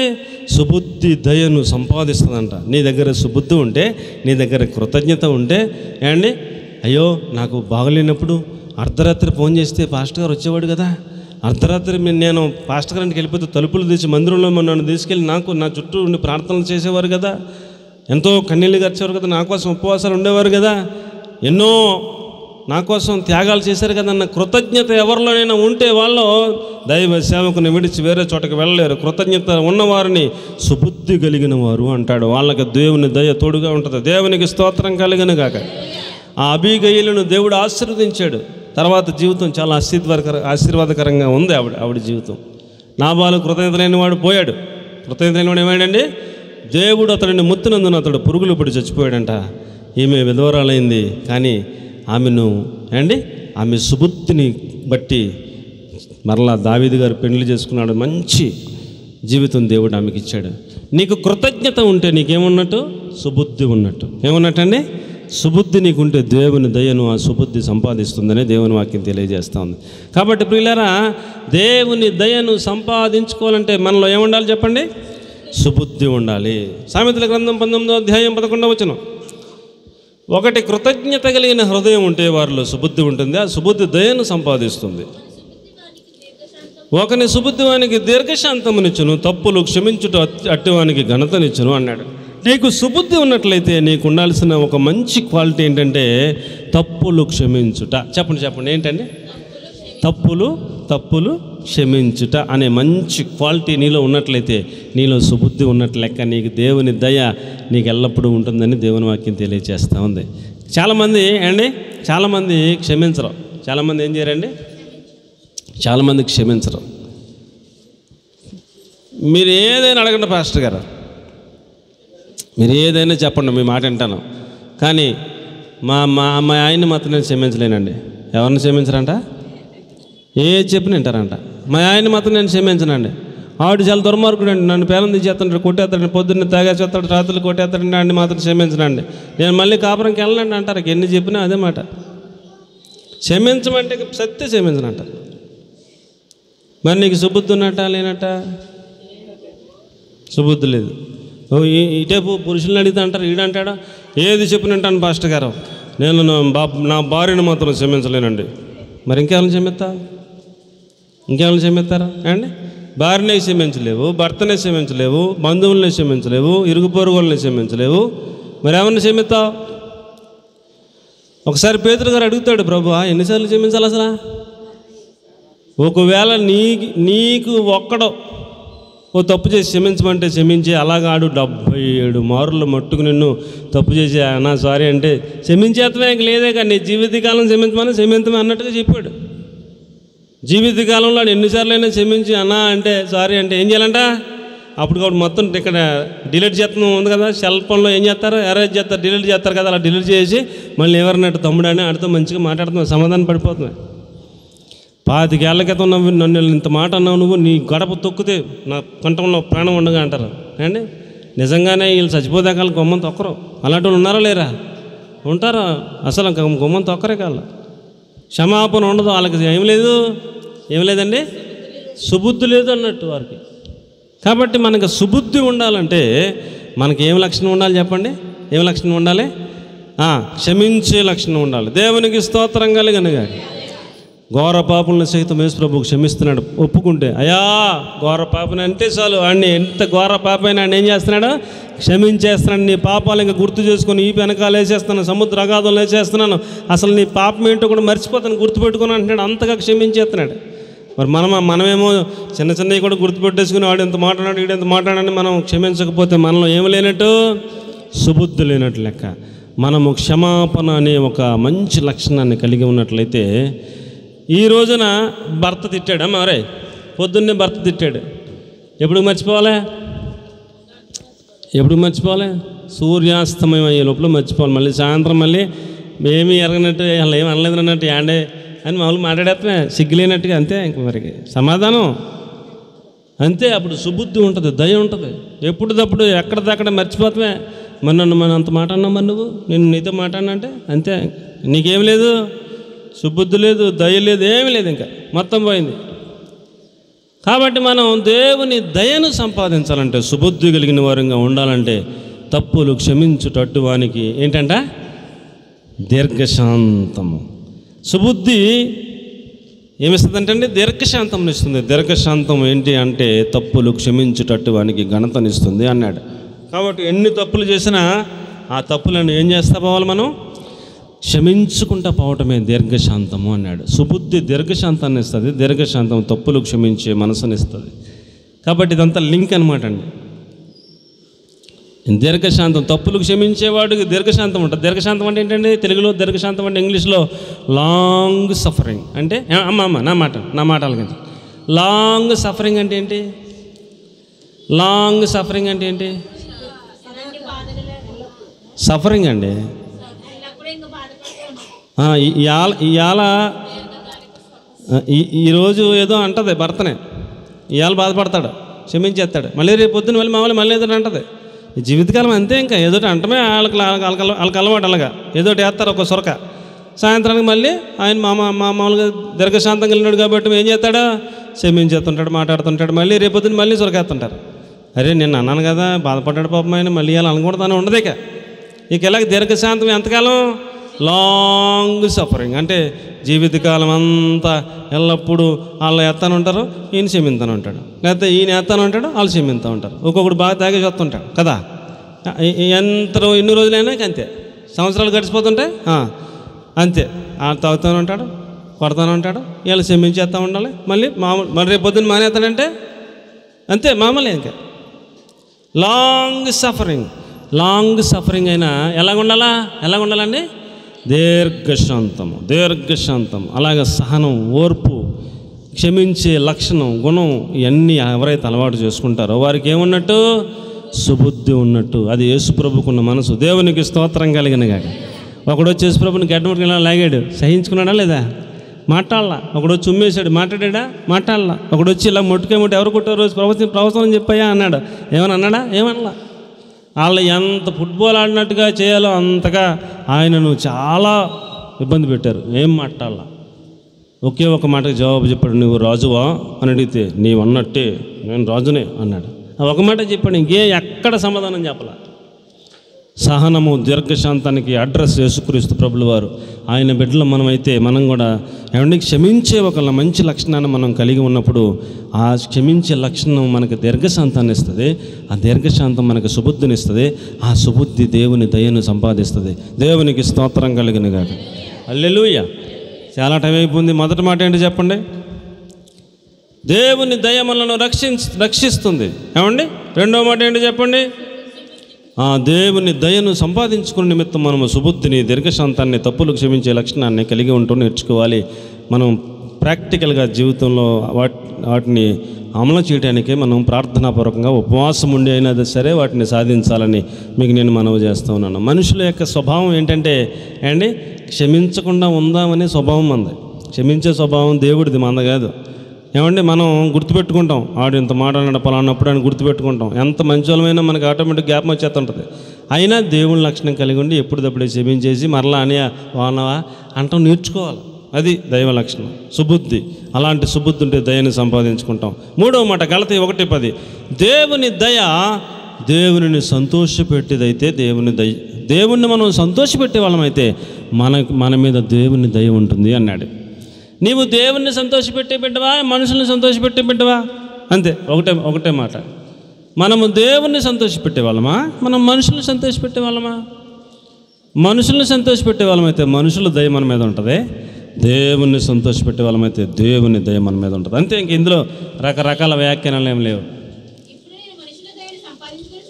సుబుద్ధి దయను సంపాదిస్తుందంట. నీ దగ్గర సుబుద్ధి ఉంటే, నీ దగ్గర కృతజ్ఞత ఉంటే, ఏమండి అయ్యో నాకు బాగలేనప్పుడు అర్ధరాత్రి ఫోన్ చేస్తే పాస్టర్ గారు వచ్చేవాడు కదా, అర్ధరాత్రి నేను పాస్టర్ గారికి వెళ్ళిపోతే తలుపులు తీసి మందిరంలో నన్ను తీసుకెళ్ళి నా చుట్టూ ఉండి ప్రార్థనలు చేసేవారు కదా, ఎంతో కన్నీళ్ళు గడిచేవారు కదా, నా కోసం ఉపవాసాలు ఉండేవారు కదా, ఎన్నో నా కోసం త్యాగాలు చేశారు కదన్న కృతజ్ఞత ఎవరిలోనైనా ఉంటే వాళ్ళు దైవ సేవకుని విడిచి వేరే చోటకి వెళ్ళలేరు. కృతజ్ఞత ఉన్నవారిని సుబుద్ధి కలిగిన వారు అంటాడు. వాళ్ళకి దేవుని దయ తోడుగా ఉంటుంది. దేవునికి స్తోత్రం కలిగిన గాక. ఆ అబీగయీలును దేవుడు ఆశీర్వదించాడు. తర్వాత జీవితం చాలా ఆశీర్వాదకరంగా ఉంది ఆవిడ జీవితం. నాబాలు కృతజ్ఞత లేనివాడు పోయాడు. కృతజ్ఞత లేనివాడు ఏమాడండి? దేవుడు అతడిని ముత్తినందున అతడు పురుగులు పడి చచ్చిపోయాడంట. ఈమె విధవరాలైంది, కానీ ఆమె సుబుద్ధిని బట్టి మరలా దావీదు గారు పెళ్లి చేసుకున్నాడు. మంచి జీవితం దేవుడు ఆమెకి ఇచ్చాడు. నీకు కృతజ్ఞత ఉంటే నీకేమున్నట్టు? సుబుద్ధి ఉన్నట్టు. ఏమున్నట్టండి? సుబుద్ధి నీకుంటే దేవుని దయను ఆ సుబుద్ధి సంపాదిస్తుందనే దేవుని వాక్యం తెలియజేస్తూ ఉంది. కాబట్టి ప్రియులారా, దేవుని దయను సంపాదించుకోవాలంటే మనలో ఏముండాలి చెప్పండి? సుబుద్ధి ఉండాలి. సామెతల గ్రంథం 19వ అధ్యాయం 11వ వచనం. ఒకటి కృతజ్ఞత కలిగిన హృదయం ఉంటే వారిలో సుబుద్ధి ఉంటుంది. ఆ సుబుద్ధి దయను సంపాదిస్తుంది. ఒకని సుబుద్ధివానికి దీర్ఘశాంతమునిచ్చును, తప్పులు క్షమించుట అట్టివానికి ఘనతనిచ్చును అన్నాడు. నీకు సుబుద్ధి ఉన్నట్లయితే నీకు ఉండాల్సిన ఒక మంచి క్వాలిటీ ఏంటంటే తప్పులు క్షమించుట. చెప్పండి ఏంటండి? తప్పులు క్షమించుట అనే మంచి క్వాలిటీ నీలో ఉన్నట్లయితే నీలో సుబుద్ధి ఉన్నట్లు లెక్క. నీకు దేవుని దయ నీకు ఎల్లప్పుడూ ఉంటుందని దేవుని వాక్యం తెలియజేస్తూ ఉంది. చాలామంది క్షమించరు. చాలామంది ఏం చేయరండి? చాలామంది క్షమించరు. మీరు ఏదైనా అడగండి పాస్టర్ గారు, మీరు ఏదైనా చెప్పండి, మీ మాట వింటాను, కానీ మా ఆయన్ని మాత్రం నేను క్షమించలేనండి. ఎవరిని క్షమించరంట? ఏది చెప్పిన వింటారంట. మా ఆయన్ని మాత్రం నేను క్షమించనండి. ఆవిడ చాలా దుర్మార్గుడు అండి, నన్ను పేరం తీసేస్తాడు, కొట్టేస్తాడు, పొద్దున్నే తాగేసేస్తాడు, రాత్రులు కొట్టేస్తాడండి, అండి మాత్రం క్షమించనండి, నేను మళ్ళీ కాపురంకి వెళ్ళనండి అంటారు. ఎన్ని చెప్పినా అదే మాట. క్షమించమంటే సత్య క్షమించనంటారు. మరి నీకు సుబుద్ధి ఉన్నట్ట లేనట్ట? సుబుద్ధి లేదు. ఇటేపు పురుషులను అడిగితే అంటారు, ఈడంటాడా ఏది చెప్పినంటాను పాస్టర్ గారు, నేను నా భార్యను మాత్రం క్షమించలేనండి. మరి ఇంకేమైనా క్షమిస్తారా అండి? భార్యనే క్షమించలేవు, భర్తనే క్షమించలేవు, బంధువుల్ని క్షమించలేవు, ఇరుగు పొరుగుల్ని క్షమించలేవు, మరి ఎవరిని క్షమిస్తావు? ఒకసారి పేతురు గారు అడుగుతాడు, ప్రభువా ఎన్నిసార్లు క్షమించాలి అసలు? ఒకవేళ నీకు ఒక్కడో ఓ తప్పు చేసి క్షమించమంటే క్షమించి, అలాగాడు 77 మార్లు మట్టుకు నిన్ను తప్పు చేసి అన్నా సారీ అంటే క్షమించేతమే ఇంక లేదే, కానీ నీ జీవితకాలం క్షమించమని అన్నట్టుగా చెప్పాడు. జీవితకాలంలో ఎన్నిసార్లు అయినా క్షమించి అన్నా అంటే సారీ అంటే ఏం చేయాలంట? అప్పుడు కూడా మొత్తం ఇక్కడ డిలీట్ చేస్తాం ఉంది కదా, సెల్ ఫోన్లో ఏం చేస్తారు, ఎరేజ్ చేస్తారు, డిలీట్ చేస్తారు కదా, అలా డిలీట్ చేసి మళ్ళీ ఎవరినట్టు తమ్ముడని ఆడితో మంచిగా మాట్లాడుతున్నావు, సమాధానం పడిపోతున్నాయి. 25 ఏళ్ల క్రితం నన్ను ఇంత మాట అన్నావు, నువ్వు నీ గడప తొక్కితే నా కంఠంలో ప్రాణం ఉండగా అంటారు అండి. నిజంగానే వీళ్ళు చచ్చిపోతే కాళ్ళు గుమ్మం తొక్కరు. అలాంటి వాళ్ళు ఉన్నారా లేరా? ఉంటారా? అసలు గుమ్మం తొక్కరే కాళ్ళు. క్షమాపణ ఉండదు వాళ్ళకి. ఏం లేదండి, సుబుద్ధి లేదు అన్నట్టు వారికి. కాబట్టి మనకు సుబుద్ధి ఉండాలంటే మనకి ఏం లక్షణం ఉండాలి చెప్పండి? ఏం లక్షణం ఉండాలి? క్షమించే లక్షణం ఉండాలి. దేవునికి స్తోత్రం కలుగునుగా. ఘోర పాపులను సైతం యేసు ప్రభువు క్షమిస్తున్నాడు. ఒప్పుకుంటే అయ్యా ఘోర పాపని అంటే చాలు, వాడిని ఎంత ఘోర పాప అయినా ఆయన ఏం చేస్తున్నాడు? క్షమించేస్తున్నాడు. నీ పాపాలు ఇంకా గుర్తు చేసుకొని ఈ వెనకాల వేసేస్తున్నాను, సముద్ర అగాధంలో వేసేస్తున్నాను, అసలు నీ పాపం ఏంటో కూడా మర్చిపోతాను, గుర్తుపెట్టుకుని అంటున్నాడు. అంతగా క్షమించేస్తున్నాడు. మరి మనమేమో చిన్న చిన్నవి కూడా గుర్తుపెట్టేసుకుని వాడు ఎంత మాట్లాడాడు వీడు ఎంత మాట్లాడని మనం క్షమించకపోతే మనలో ఏమి లేనట్టు? సుబుద్ధి లేనట్టు లెక్క. మనము క్షమాపణ అనే ఒక మంచి లక్షణాన్ని కలిగి ఉన్నట్లయితే, ఈ రోజున భర్త తిట్టాడు, మరే పొద్దున్నే భర్త తిట్టాడు, ఎప్పుడు మర్చిపోవాలి? ఎప్పుడు మర్చిపోవాలి? సూర్యాస్తమయం అయ్యే లోపల మర్చిపోవాలి. మళ్ళీ సాయంత్రం మళ్ళీ ఏమీ ఎరగనట్టు అలా ఏమి అనలేదు అన్నట్టు యాండే అని మామూలు మాట్లాడేస్తే సిగ్గులేనట్టుగా, అంతే. ఇంక మరి సమాధానం అంతే. అప్పుడు సుబుద్ధి ఉంటుంది, దయ ఉంటుంది. ఎప్పుడుదప్పుడు ఎక్కడిదక్కడ మర్చిపోతామే. మరి నన్ను మనం అంత మాట అన్నావు, మరి నువ్వు నేను నీతో మాట్లాడినా అంటే అంతే. నీకేం లేదు, సుబుద్ధి లేదు, దయ లేదు, ఏమీ లేదు, ఇంకా మొత్తం పోయింది. కాబట్టి మనం దేవుని దయను సంపాదించాలంటే, సుబుద్ధి కలిగిన వారంగా ఉండాలంటే, తప్పులు క్షమించుటట్టు వానికి ఏంటంట? దీర్ఘశాంతము. సుబుద్ధి ఏమిస్తుందంటే అండి? దీర్ఘశాంతం ఇస్తుంది. దీర్ఘశాంతం ఏంటి అంటే తప్పులు క్షమించుటట్టు వానికి ఘనతనిస్తుంది అన్నాడు. కాబట్టి ఎన్ని తప్పులు చేసినా ఆ తప్పులను ఏం చేస్తా పోవాలి? మనం క్షమించుకుంటా పోవటమే దీర్ఘశాంతము అన్నాడు. సుబుద్ధి దీర్ఘశాంతాన్ని ఇస్తుంది. దీర్ఘశాంతం తప్పులు క్షమించే మనసునిస్తుంది. కాబట్టి ఇదంతా లింక్ అనమాట అండి. దీర్ఘశాంతం, తప్పులు క్షమించేవాడికి దీర్ఘశాంతం ఉంటుంది. దీర్ఘశాంతం అంటే ఏంటండి? తెలుగులో దీర్ఘశాంతం అంటే ఇంగ్లీష్లో లాంగ్ సఫరింగ్ అంటే, నా మాట అలాగే. లాంగ్ సఫరింగ్ అంటే ఏంటి? లాంగ్ సఫరింగ్ అంటే ఏంటి? సఫరింగ్ అండి. ఇవాళ ఈరోజు ఏదో అంటది భర్తనే, ఇవాళ బాధపడతాడు, క్షమించేస్తాడు, మళ్ళీ రేపు పొద్దున్న మళ్ళీ ఏదో అంటది. ఈ జీవితకాలం అంతే. ఇంకా ఏదోటి అంటమే వాళ్ళకి అలవాటు. అలాగా ఏదోటి వేస్తారు ఒక సొరక, సాయంత్రానికి మళ్ళీ ఆయన మామూలుగా దీర్ఘశాంతంగా వెళ్ళినాడు కాబట్టి ఏం చేస్తాడు? క్షమించేస్తుంటాడు, మాట్లాడుతుంటాడు, మళ్ళీ రేపు పొద్దున్న మళ్ళీ సొరకేస్తుంటారు. అరే నేను అన్నాను కదా బాధపడ్డాడు పాపం ఆయన, మళ్ళీ ఇవాళ అనుకుంటానే ఉండదు. ఇక ఇలాగ దీర్ఘశాంతం ఎంతకాలం? లాంగ్ సఫరింగ్ అంటే జీవితకాలం అంతా ఎల్లప్పుడూ వాళ్ళు ఎత్తాను ఉంటారు, ఈయన క్షమింతాను ఉంటాడు, లేకపోతే ఈయన ఎత్తాను ఉంటాడు, వాళ్ళు క్షమింతూ ఉంటారు. ఒక్కొక్కడు బాగా తాగేసి వస్తుంటాడు కదా. ఎన్ని రోజులైనా అంతే, సంవత్సరాలు గడిచిపోతుంటే అంతే. వాళ్ళు తాగుతూనే ఉంటాడు, కొడతానే ఉంటాడు, వీళ్ళు క్షమించేస్తూ ఉండాలి. మళ్ళీ రేపు పొద్దున్న మానేస్తాడంటే అంతే, మామూలే. ఇంకా లాంగ్ సఫరింగ్ అయినా ఎలాగుండాలండి? దీర్ఘశాంతం. అలాగే సహనం, ఓర్పు, క్షమించే లక్షణం, గుణం, ఇవన్నీ ఎవరైతే అలవాటు చేసుకుంటారో వారికి ఏమున్నట్టు? సుబుద్ధి ఉన్నట్టు. అది యేసుప్రభుకున్న మనసు. దేవునికి స్తోత్రం కలిగిన గాక. ఒకడు వచ్చి యేసుప్రభుని గడ్డముడికి ఇలా లాగాడు, సహించుకున్నాడా లేదా? మాట్లాడాల. ఒకడు వచ్చి ఉమ్మేశాడు, మాట్లాడా? మాట్లాడాల. ఒకడు వచ్చి ఇలా ముట్టుకే ఎవరు కొట్టారు రోజు ప్రవచనం చెప్పాయా అన్నాడు, ఏమన్నా? ఏమన్నా? వాళ్ళు ఎంత ఫుట్బాల్ ఆడినట్టుగా చేయాలో అంతగా ఆయనను చాలా ఇబ్బంది పెట్టారు. ఏం మాట్లాడాల? ఒకే ఒక మాటకి జవాబు చెప్పాడు, నువ్వు రాజువా అని అడిగితే నీవు అన్నట్టే నేను రాజునే అన్నాడు. ఒక మాట చెప్పాడు, ఎక్కడ సమాధానం చెప్పాల. సహనము, దీర్ఘశాంతానికి అడ్రస్ యేసుక్రీస్తు ప్రభుల వారు. ఆయన బిడ్డలు మనమైతే మనం కూడా ఏమంటే క్షమించే ఒక మంచి లక్షణాన్ని మనం కలిగి ఉన్నప్పుడు ఆ క్షమించే లక్షణం మనకు దీర్ఘశాంతాన్ని ఇస్తుంది. ఆ దీర్ఘశాంతం మనకు సుబుద్ధిని ఇస్తుంది. ఆ సుబుద్ధి దేవుని దయను సంపాదిస్తుంది. దేవునికి స్తోత్రం కలిగిన కాదు. హల్లెలూయా. చాలా టైం అయిపోయింది. మొదటి మాట ఏంటి చెప్పండి? దేవుని దయ మనలను రక్షిస్తుంది. ఏమండి? రెండో మాట ఏంటి చెప్పండి? ఆ దేవుని దయను సంపాదించుకునే నిమిత్తం మనము సుబుద్ధిని, దీర్ఘశాంతాన్ని, తప్పులు క్షమించే లక్షణాన్ని కలిగి ఉంటూ నేర్చుకోవాలి. మనం ప్రాక్టికల్గా జీవితంలో వాటిని అమలు చేయడానికే మనం ప్రార్థనాపూర్వకంగా ఉపవాసం ఉండి అయినా సరే వాటిని సాధించాలని మీకు నేను మనవి చేస్తూ ఉన్నాను. మనుషుల యొక్క స్వభావం ఏంటంటే క్షమించకుండా ఉందామనే స్వభావం మంది. క్షమించే స్వభావం దేవుడిది, మంద కాదు. ఏమంటే మనం గుర్తుపెట్టుకుంటాం, ఆడు ఇంత మాట్లాడిన పలానప్పుడు అని గుర్తుపెట్టుకుంటాం. ఎంత మంచోళమైనా మనకు ఆటోమేటిక్ జ్ఞాపకం వచ్చేస్తుంటుంది. అయినా దేవుని లక్షణం కలిగి ఉండి ఎప్పుడప్పుడే క్షమించేసి మరలా అని వానవా అంటాం నేర్చుకోవాలి. అది దైవ లక్షణం, సుబుద్ధి. అలాంటి సుబుద్ధి ఉంటే దయని సంపాదించుకుంటాం. మూడవ మాట గలతీ 1:10, దేవుని దయ దేవునిని సంతోషపెట్టేదైతే దేవుని దయ. దేవుణ్ణి మనం సంతోషపెట్టే వాళ్ళమైతే మన మీద దేవుని దయ ఉంటుంది అన్నాడు. నీవు దేవుణ్ణి సంతోషపెట్టే బిడ్డవా, మనుషుల్ని సంతోషపెట్టే బిడ్డవా? అంతే, ఒకటే మాట. మనము దేవుణ్ణి సంతోషపెట్టే వాళ్ళమా, మనం మనుషుల్ని సంతోషపెట్టే వాళ్ళమా? మనుషుల్ని సంతోషపెట్టే వాళ్ళమైతే మనుషుల దయ మన మీద ఉంటుంది, దేవుణ్ణి సంతోషపెట్టే వాళ్ళమైతే దేవుని దయ మన మీద ఉంటుంది. అంతే, ఇంక ఇందులో రకరకాల వ్యాఖ్యానాలు ఏం లేవు.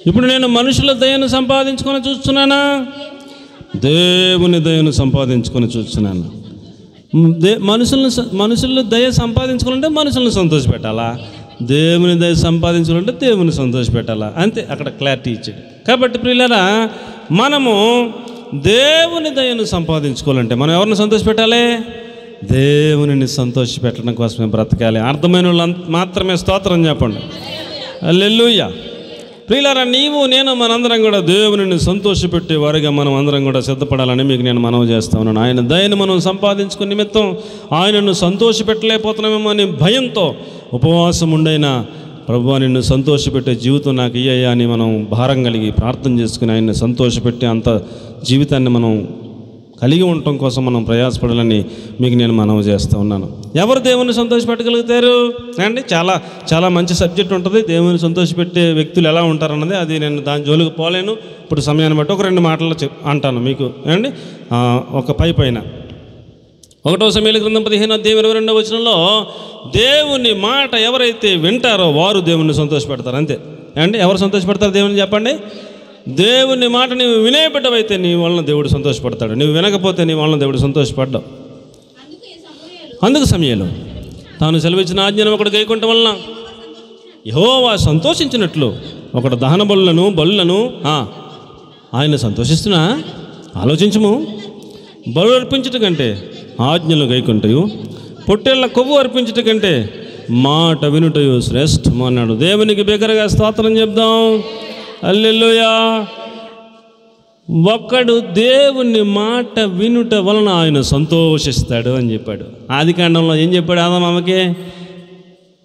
ఇప్పుడు నేను మనుషుల దయను సంపాదించుకొని చూస్తున్నానా, దేవుని దయను సంపాదించుకొని చూస్తున్నాను. మనుషుల దయ సంపాదించుకోవాలంటే మనుషులను సంతోషపెట్టాలా, దేవుని దయ సంపాదించాలంటే దేవుని సంతోషపెట్టాలా. అంతే, అక్కడ క్లారిటీ ఇచ్చాడు. కాబట్టి ప్రియులారా, మనము దేవుని దయను సంపాదించుకోవాలంటే మనం ఎవరిని సంతోషపెట్టాలి? దేవునిని సంతోషపెట్టడం కోసమే బ్రతకాలి. అర్థమైన వాళ్ళు మాత్రమే స్తోత్రం చెప్పండి. హల్లెలూయా. ప్రియులారా, నీవు నేను మనందరం కూడా దేవునిని సంతోషపెట్టే వారిగా మనం అందరం కూడా సిద్ధపడాలని మీకు నేను మనవి చేస్తా ఉన్నాను. ఆయన దయను మనం సంపాదించుకునే నిమిత్తం ఆయనను సంతోషపెట్టలేకపోతున్నామేమో అని భయంతో ఉపవాసం ఉండైనా, ప్రభువా నిన్ను సంతోషపెట్టే జీవితం నాకు ఇయ్యా అని మనం భారం కలిగి ప్రార్థన చేసుకుని ఆయన్ని సంతోషపెట్టే అంత జీవితాన్ని మనం కలిగి ఉండటం కోసం మనం ప్రయాసపడాలని మీకు నేను మనవి చేస్తూ ఉన్నాను. ఎవరు దేవుని సంతోషపెట్టగలుగుతారు అండి? చాలా చాలా మంచి సబ్జెక్ట్ ఉంటుంది. దేవుని సంతోషపెట్టే వ్యక్తులు ఎలా ఉంటారన్నది, అది నేను దాని జోలికి పోలేను. ఇప్పుడు సమయాన్ని బట్టి ఒక 2 మాటలు అంటాను మీకు అండి. ఒక పైన 1 సమూయేలు గ్రంథం 15:22 దేవుని మాట ఎవరైతే వింటారో వారు దేవుని సంతోషపెడతారు. అంతే అండి. ఎవరు సంతోషపెడతారు దేవుని చెప్పండి? దేవుని మాట నీవు వినే బిడ్డవైతే నీ వలన దేవుడు సంతోషపడతాడు. నీవు వినకపోతే నీ వలన దేవుడు సంతోషపడ్డావు. అందుకు సమూయేలు తాను సెలవిచ్చిన ఆజ్ఞను ఒకడు గైకొనటం వలన యెహోవా సంతోషించినట్లు ఒకడు దహన బలులను ఆయన సంతోషిస్తున్నా. ఆలోచించము. బలు అర్పించట కంటే ఆజ్ఞలు గైకొంటయు, పొట్టేళ్ల కొవ్వు అర్పించట కంటే మాట వినుటయు శ్రేష్టము అన్నాడు. దేవునికి బిగ్గరగా స్తోత్రం చెప్దాం. హల్లెలూయా. ఒక్కడు దేవుని మాట వినుట వలన ఆయన సంతోషిస్తాడు అని చెప్పాడు. ఆదికాండంలో ఏం చెప్పాడు ఆదాముకి?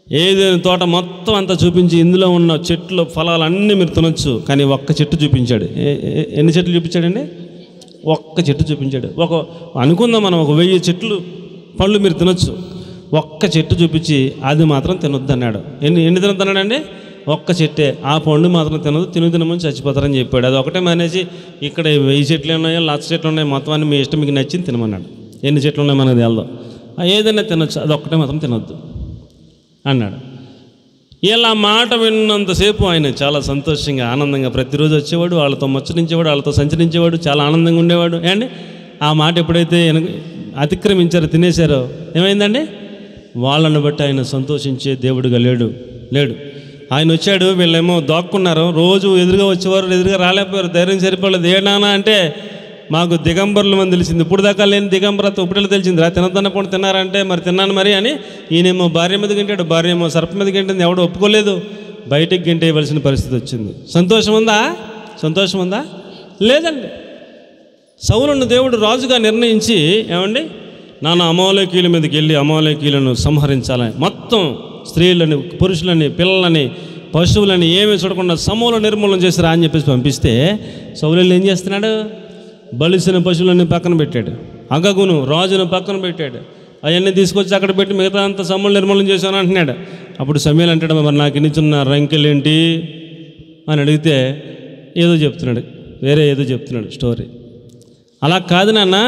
ఏదైనా తోట మొత్తం అంతా చూపించి ఇందులో ఉన్న చెట్లు ఫలాలన్నీ మీరు తినొచ్చు, కానీ ఒక్క చెట్టు చూపించాడు. ఎన్ని చెట్లు చూపించాడండి? ఒక్క చెట్టు చూపించాడు. అనుకుందాం మనం 1000 చెట్లు పళ్ళు మీరు తినొచ్చు, ఒక్క చెట్టు చూపించి అది మాత్రం తినొద్దు అన్నాడు. ఎన్ని తినొద్దు అన్నాడండి? ఒక్క చెట్టే. ఆ పండు మాత్రం తినదు, తినమని చచ్చిపోతారని చెప్పాడు. అది ఒకటే మానేసి ఇక్కడ 1000 చెట్లు ఉన్నాయో 1,00,000 చెట్లు ఉన్నాయి, మొత్తం అన్ని మీ ఇష్టం, మీకు నచ్చింది తినమన్నాడు. ఎన్ని చెట్లు ఉన్నాయి మనకు వెళ్దాం, ఏదైనా తినొచ్చు, అది ఒక్కటే మాత్రం తినొద్దు అన్నాడు. ఇలా మాట విన్నంతసేపు ఆయన చాలా సంతోషంగా ఆనందంగా ప్రతిరోజు వచ్చేవాడు, వాళ్ళతో ముచ్చరించేవాడు, వాళ్ళతో సంచరించేవాడు, చాలా ఆనందంగా ఉండేవాడు. అండి ఆ మాట ఎప్పుడైతే అతిక్రమించారో, తినేశారో ఏమైందండి? వాళ్ళని బట్టి ఆయన సంతోషించే దేవుడుగా లేడు. ఆయన వచ్చాడు, వీళ్ళేమో దాక్కున్నారు, రోజు ఎదురుగా వచ్చేవారు, ఎదురుగా రాలేకపోయారు, ధైర్యం సరిపోలేదు. ఏనానా అంటే మాకు దిగంబరులు అని తెలిసింది, ఇప్పుడు దాకా లేని దిగంబరత ఇప్పుడు తెలిసింది. తినద్దన్న పూట తిన్నారంటే మరి తిన్నాను మరి అని. ఈయనేమో భార్య మీద గంటాడు, భార్య ఏమో సర్ప మీద గంటింది, ఎవడు ఒప్పుకోలేదు, బయటికి గంటేయవలసిన పరిస్థితి వచ్చింది. సంతోషం ఉందా? లేదండి. సౌలును దేవుడు రాజుగా నిర్ణయించి ఏమండి నాన్న అమాలేకీయుల మీదకి వెళ్ళి అమాలేకీయులను సంహరించాలని, మొత్తం స్త్రీలని, పురుషులని, పిల్లలని, పశువులని ఏమీ చూడకుండా సమూల నిర్మూలన చేసిరా అని చెప్పేసి పంపిస్తే సౌలు ఏం చేస్తున్నాడు? బలిసిన పశువులన్నీ పక్కన పెట్టాడు, అగగును రాజును పక్కన పెట్టాడు, అవన్నీ తీసుకొచ్చి అక్కడ పెట్టి మిగతా అంతా సమూల నిర్మూలన చేశాను అంటున్నాడు. అప్పుడు సమూయేలు అంటాడు, మరి నాకు ఇన్నిచున్న రంకెలేంటి అని అడిగితే వేరే ఏదో చెప్తున్నాడు స్టోరీ. అలా కాదు నాన్న,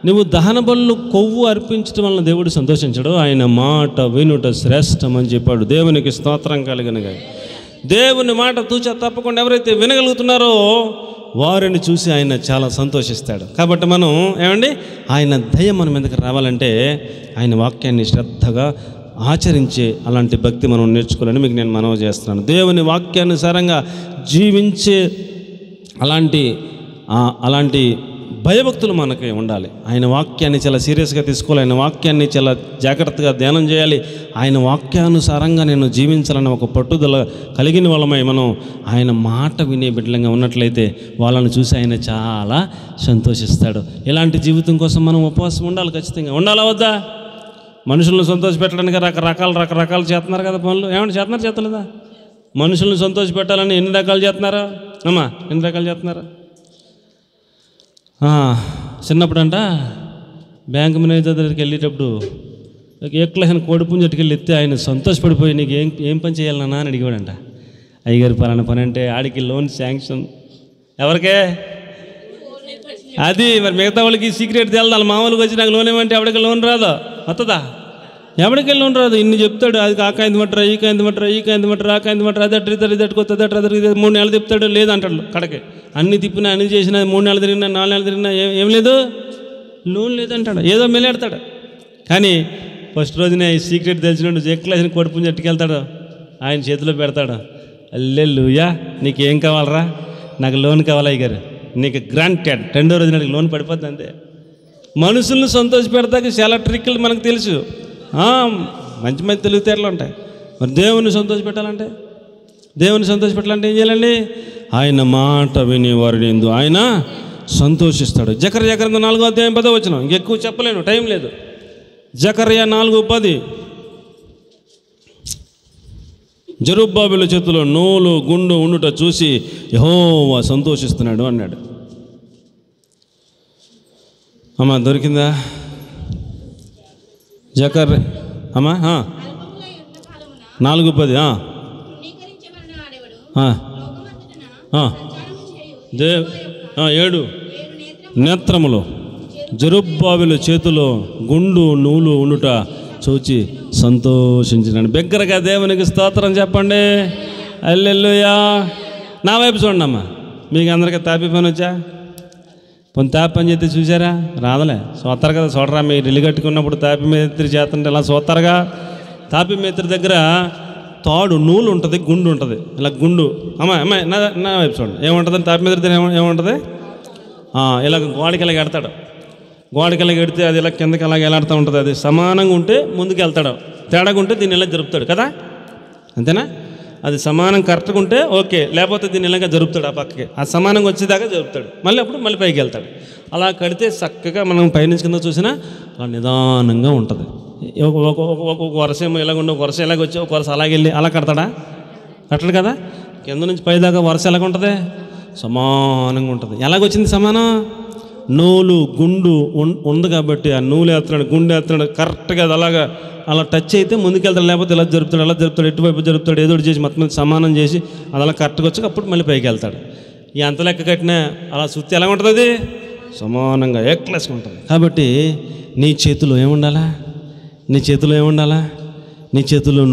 నువ్వు దహన బలులు కొవ్వు అర్పించడం వలన దేవుడు సంతోషించడు, ఆయన మాట వినుట శ్రేష్టం అని చెప్పాడు. దేవునికి స్తోత్రం కలిగినగా. దేవుని మాట తూచా తప్పకుండా ఎవరైతే వినగలుగుతున్నారో వారిని చూసి ఆయన చాలా సంతోషిస్తాడు. కాబట్టి మనం ఏమండి ఆయన దయ మన మీదకి రావాలంటే ఆయన వాక్యాన్ని శ్రద్ధగా ఆచరించే అలాంటి భక్తి మనం నేర్చుకోవాలని మీకు నేను మనవి చేస్తున్నాను. దేవుని వాక్యానుసారంగా జీవించే అలాంటి భయభక్తులు మనకి ఉండాలి. ఆయన వాక్యాన్ని చాలా సీరియస్గా తీసుకోవాలి. ఆయన వాక్యాన్ని చాలా జాగ్రత్తగా ధ్యానం చేయాలి. ఆయన వాక్యానుసారంగా నేను జీవించాలని ఒక పట్టుదల కలిగిన వాళ్ళమై మనం ఆయన మాట వినే బిడ్డలంగా ఉన్నట్లయితే వాళ్ళని చూసి ఆయన చాలా సంతోషిస్తాడు. ఇలాంటి జీవితం కోసం మనం ఉపవాసం ఉండాలి, ఖచ్చితంగా ఉండాలా వద్దా? మనుషులను సంతోషపెట్టడానికి రకరకాలు చేస్తున్నారు కదా పనులు. ఏమంటే చేస్తలేదా? మనుషులను సంతోషపెట్టాలని ఎన్ని రకాలు చేస్తున్నారా అమ్మా? ఎన్ని రకాలు చేస్తున్నారా? చిన్నప్పుడంట బ్యాంక్ మేనేజర్ దగ్గరికి వెళ్ళేటప్పుడు ఎక్లసిన కోడిపుంజట్టుకు వెళ్ళి ఎత్తే ఆయన సంతోషపడిపోయి నీకు ఏం పని చేయాలన్నా అని అడిగాడంట. అయ్యగారు పలానా పని అంటే ఆడికి లోన్ శాంక్షన్. ఎవరికే? అది మరి మిగతా వాళ్ళకి సీక్రెట్ తెలదాలి. మామూలుగా వచ్చి నాకు లోన్ ఏమంటే ఎవరికి లోన్ రాదు, వస్తుందా? ఎవరికి లోన్ రాదు. ఇన్ని చెప్తాడు, అది ఆ కాయింది మట్టరా, ఈ కాయింది మట్టరా, ఈ కాయింది మట్టరా, ఆ కాయింది మట్టరా, అది అట్టు ఇది అట్టుకొస్తుంది, అట్టు 3 నెలలు తిప్పుతాడు, లేదంటాడు కడకే. అన్ని తిప్పినా అన్ని చేసినా 3 నెలలు తిరిగినా 4 నెలలు తిరిగినా ఏం లేదు, లోన్ లేదంటాడు. ఏదో మెలాడతాడు. కానీ ఫస్ట్ రోజునే ఈ సీక్రెట్ తెలిసినట్టు ఎక్లాసిన కొడుపుని ఎట్టుకెళ్తాడు, ఆయన చేతిలో పెడతాడు. అల్లెలుయా, నీకేం కావాలరా? నాకు లోన్ కావాలి అయ్యగారు, నీకు గ్రాంటెడ్. 2వ రోజు నాకు లోన్ పడిపోద్ది అంతే. మనుషులను సంతోష పెడతాక చాలా ట్రిక్కులు మనకు తెలుసు, మంచి మంచి తెలివితేటలు ఉంటాయి. మరి దేవుని సంతోషపెట్టాలంటే ఏం చేయాలండి? ఆయన మాట విని వారిని ఎందు ఆయన సంతోషిస్తాడు. జకర్యా గ్రంథం 4వ అధ్యాయం 10వ వచనం. ఇంకెక్కువ చెప్పలేను, టైం లేదు. జకర్యా 4:10. జెరుబ్బాబెలు చేతిలో నూలు గుండు ఉండుట చూసి యెహోవా సంతోషిస్తున్నాడు అన్నాడు. అమ్మా దొరికిందా? జకర్యా అమ్మా 4:10. 7 నేత్రములు జెరుబ్బాబెలు చేతిలో గుండు నూలు ఉండుట చూచి సంతోషించినాడు. బిగ్గరగా దేవునికి స్తోత్రం చెప్పండి. హల్లెలూయా. నా వైపు చూడండి అమ్మా. మీకు అందరికీ తాపి పని వచ్చా? తాపి పని చేస్తే చూసారా? రాదలే, చూస్తారు కదా. చూడరా, మీరు ఇల్లు కట్టుకున్నప్పుడు తాపి మేస్త్రి చేస్తుంటే ఇలా చూస్తారుగా. తాపి మేస్త్రి దగ్గర తాడు నూలు ఉంటుంది, గుండు ఉంటుంది. ఇలా గుండు అమ్మాయి నా వైపు చూడండి. ఏముంటుందని తాపి మేస్త్రి దగ్గర ఏముంటుంది? ఇలా గోడకి ఇలా ఎడతాడు. గోడకి ఇలా ఎడితే అది ఇలా కిందకి అలాగ ఎలాడుతూ ఉంటుంది. అది సమానంగా ఉంటే ముందుకు వెళ్తాడు, తేడాగా ఉంటే దీన్ని ఇలా జరుపుతాడు కదా, అంతేనా? అది సమానం కరెక్ట్గా ఉంటే ఓకే, లేకపోతే దీన్ని ఇలాగా జరుపుతాడు. ఆ పక్కకి ఆ సమానంగా వచ్చేదాకా జరుపుతాడు. మళ్ళీ పైకి వెళ్తాడు. అలా కడితే చక్కగా మనం పైనుంచి కింద చూసినా అలా నిదానంగా ఉంటుంది. ఒక వరుస ఏమో ఇలాగ ఉండి, ఒక వరుస ఇలాగ వచ్చి, ఒక వరుస అలాగే వెళ్ళి అలా కడతాడా? కట్టడు కదా. కింద నుంచి పైదాకా వరుస ఎలాగ ఉంటుంది? సమానంగా ఉంటుంది. ఎలాగొచ్చింది సమానం? నూలు గుండు ఉంది కాబట్టి ఆ నూలు వేస్తున్నాడు, గుండు వేస్తున్నాడు, కరెక్ట్గా అది అలా టచ్ అయితే ముందుకెళ్తాడు. లేకపోతే ఇలా జరుపుతాడు, ఎటువైపు జరుపుతాడు, ఏదో చేసి మొత్తం సమానం చేసి అది అలా కరెక్ట్గా వచ్చి అప్పుడు మళ్ళీ పైకి వెళ్తాడు. ఈ అంత లెక్క కట్టినా అలా సుత్తి ఎలా ఉంటుంది? అది సమానంగా ఏక్లెస్గా ఉంటుంది. కాబట్టి నీ చేతిలో ఏముండాలా? నీ చేతిలో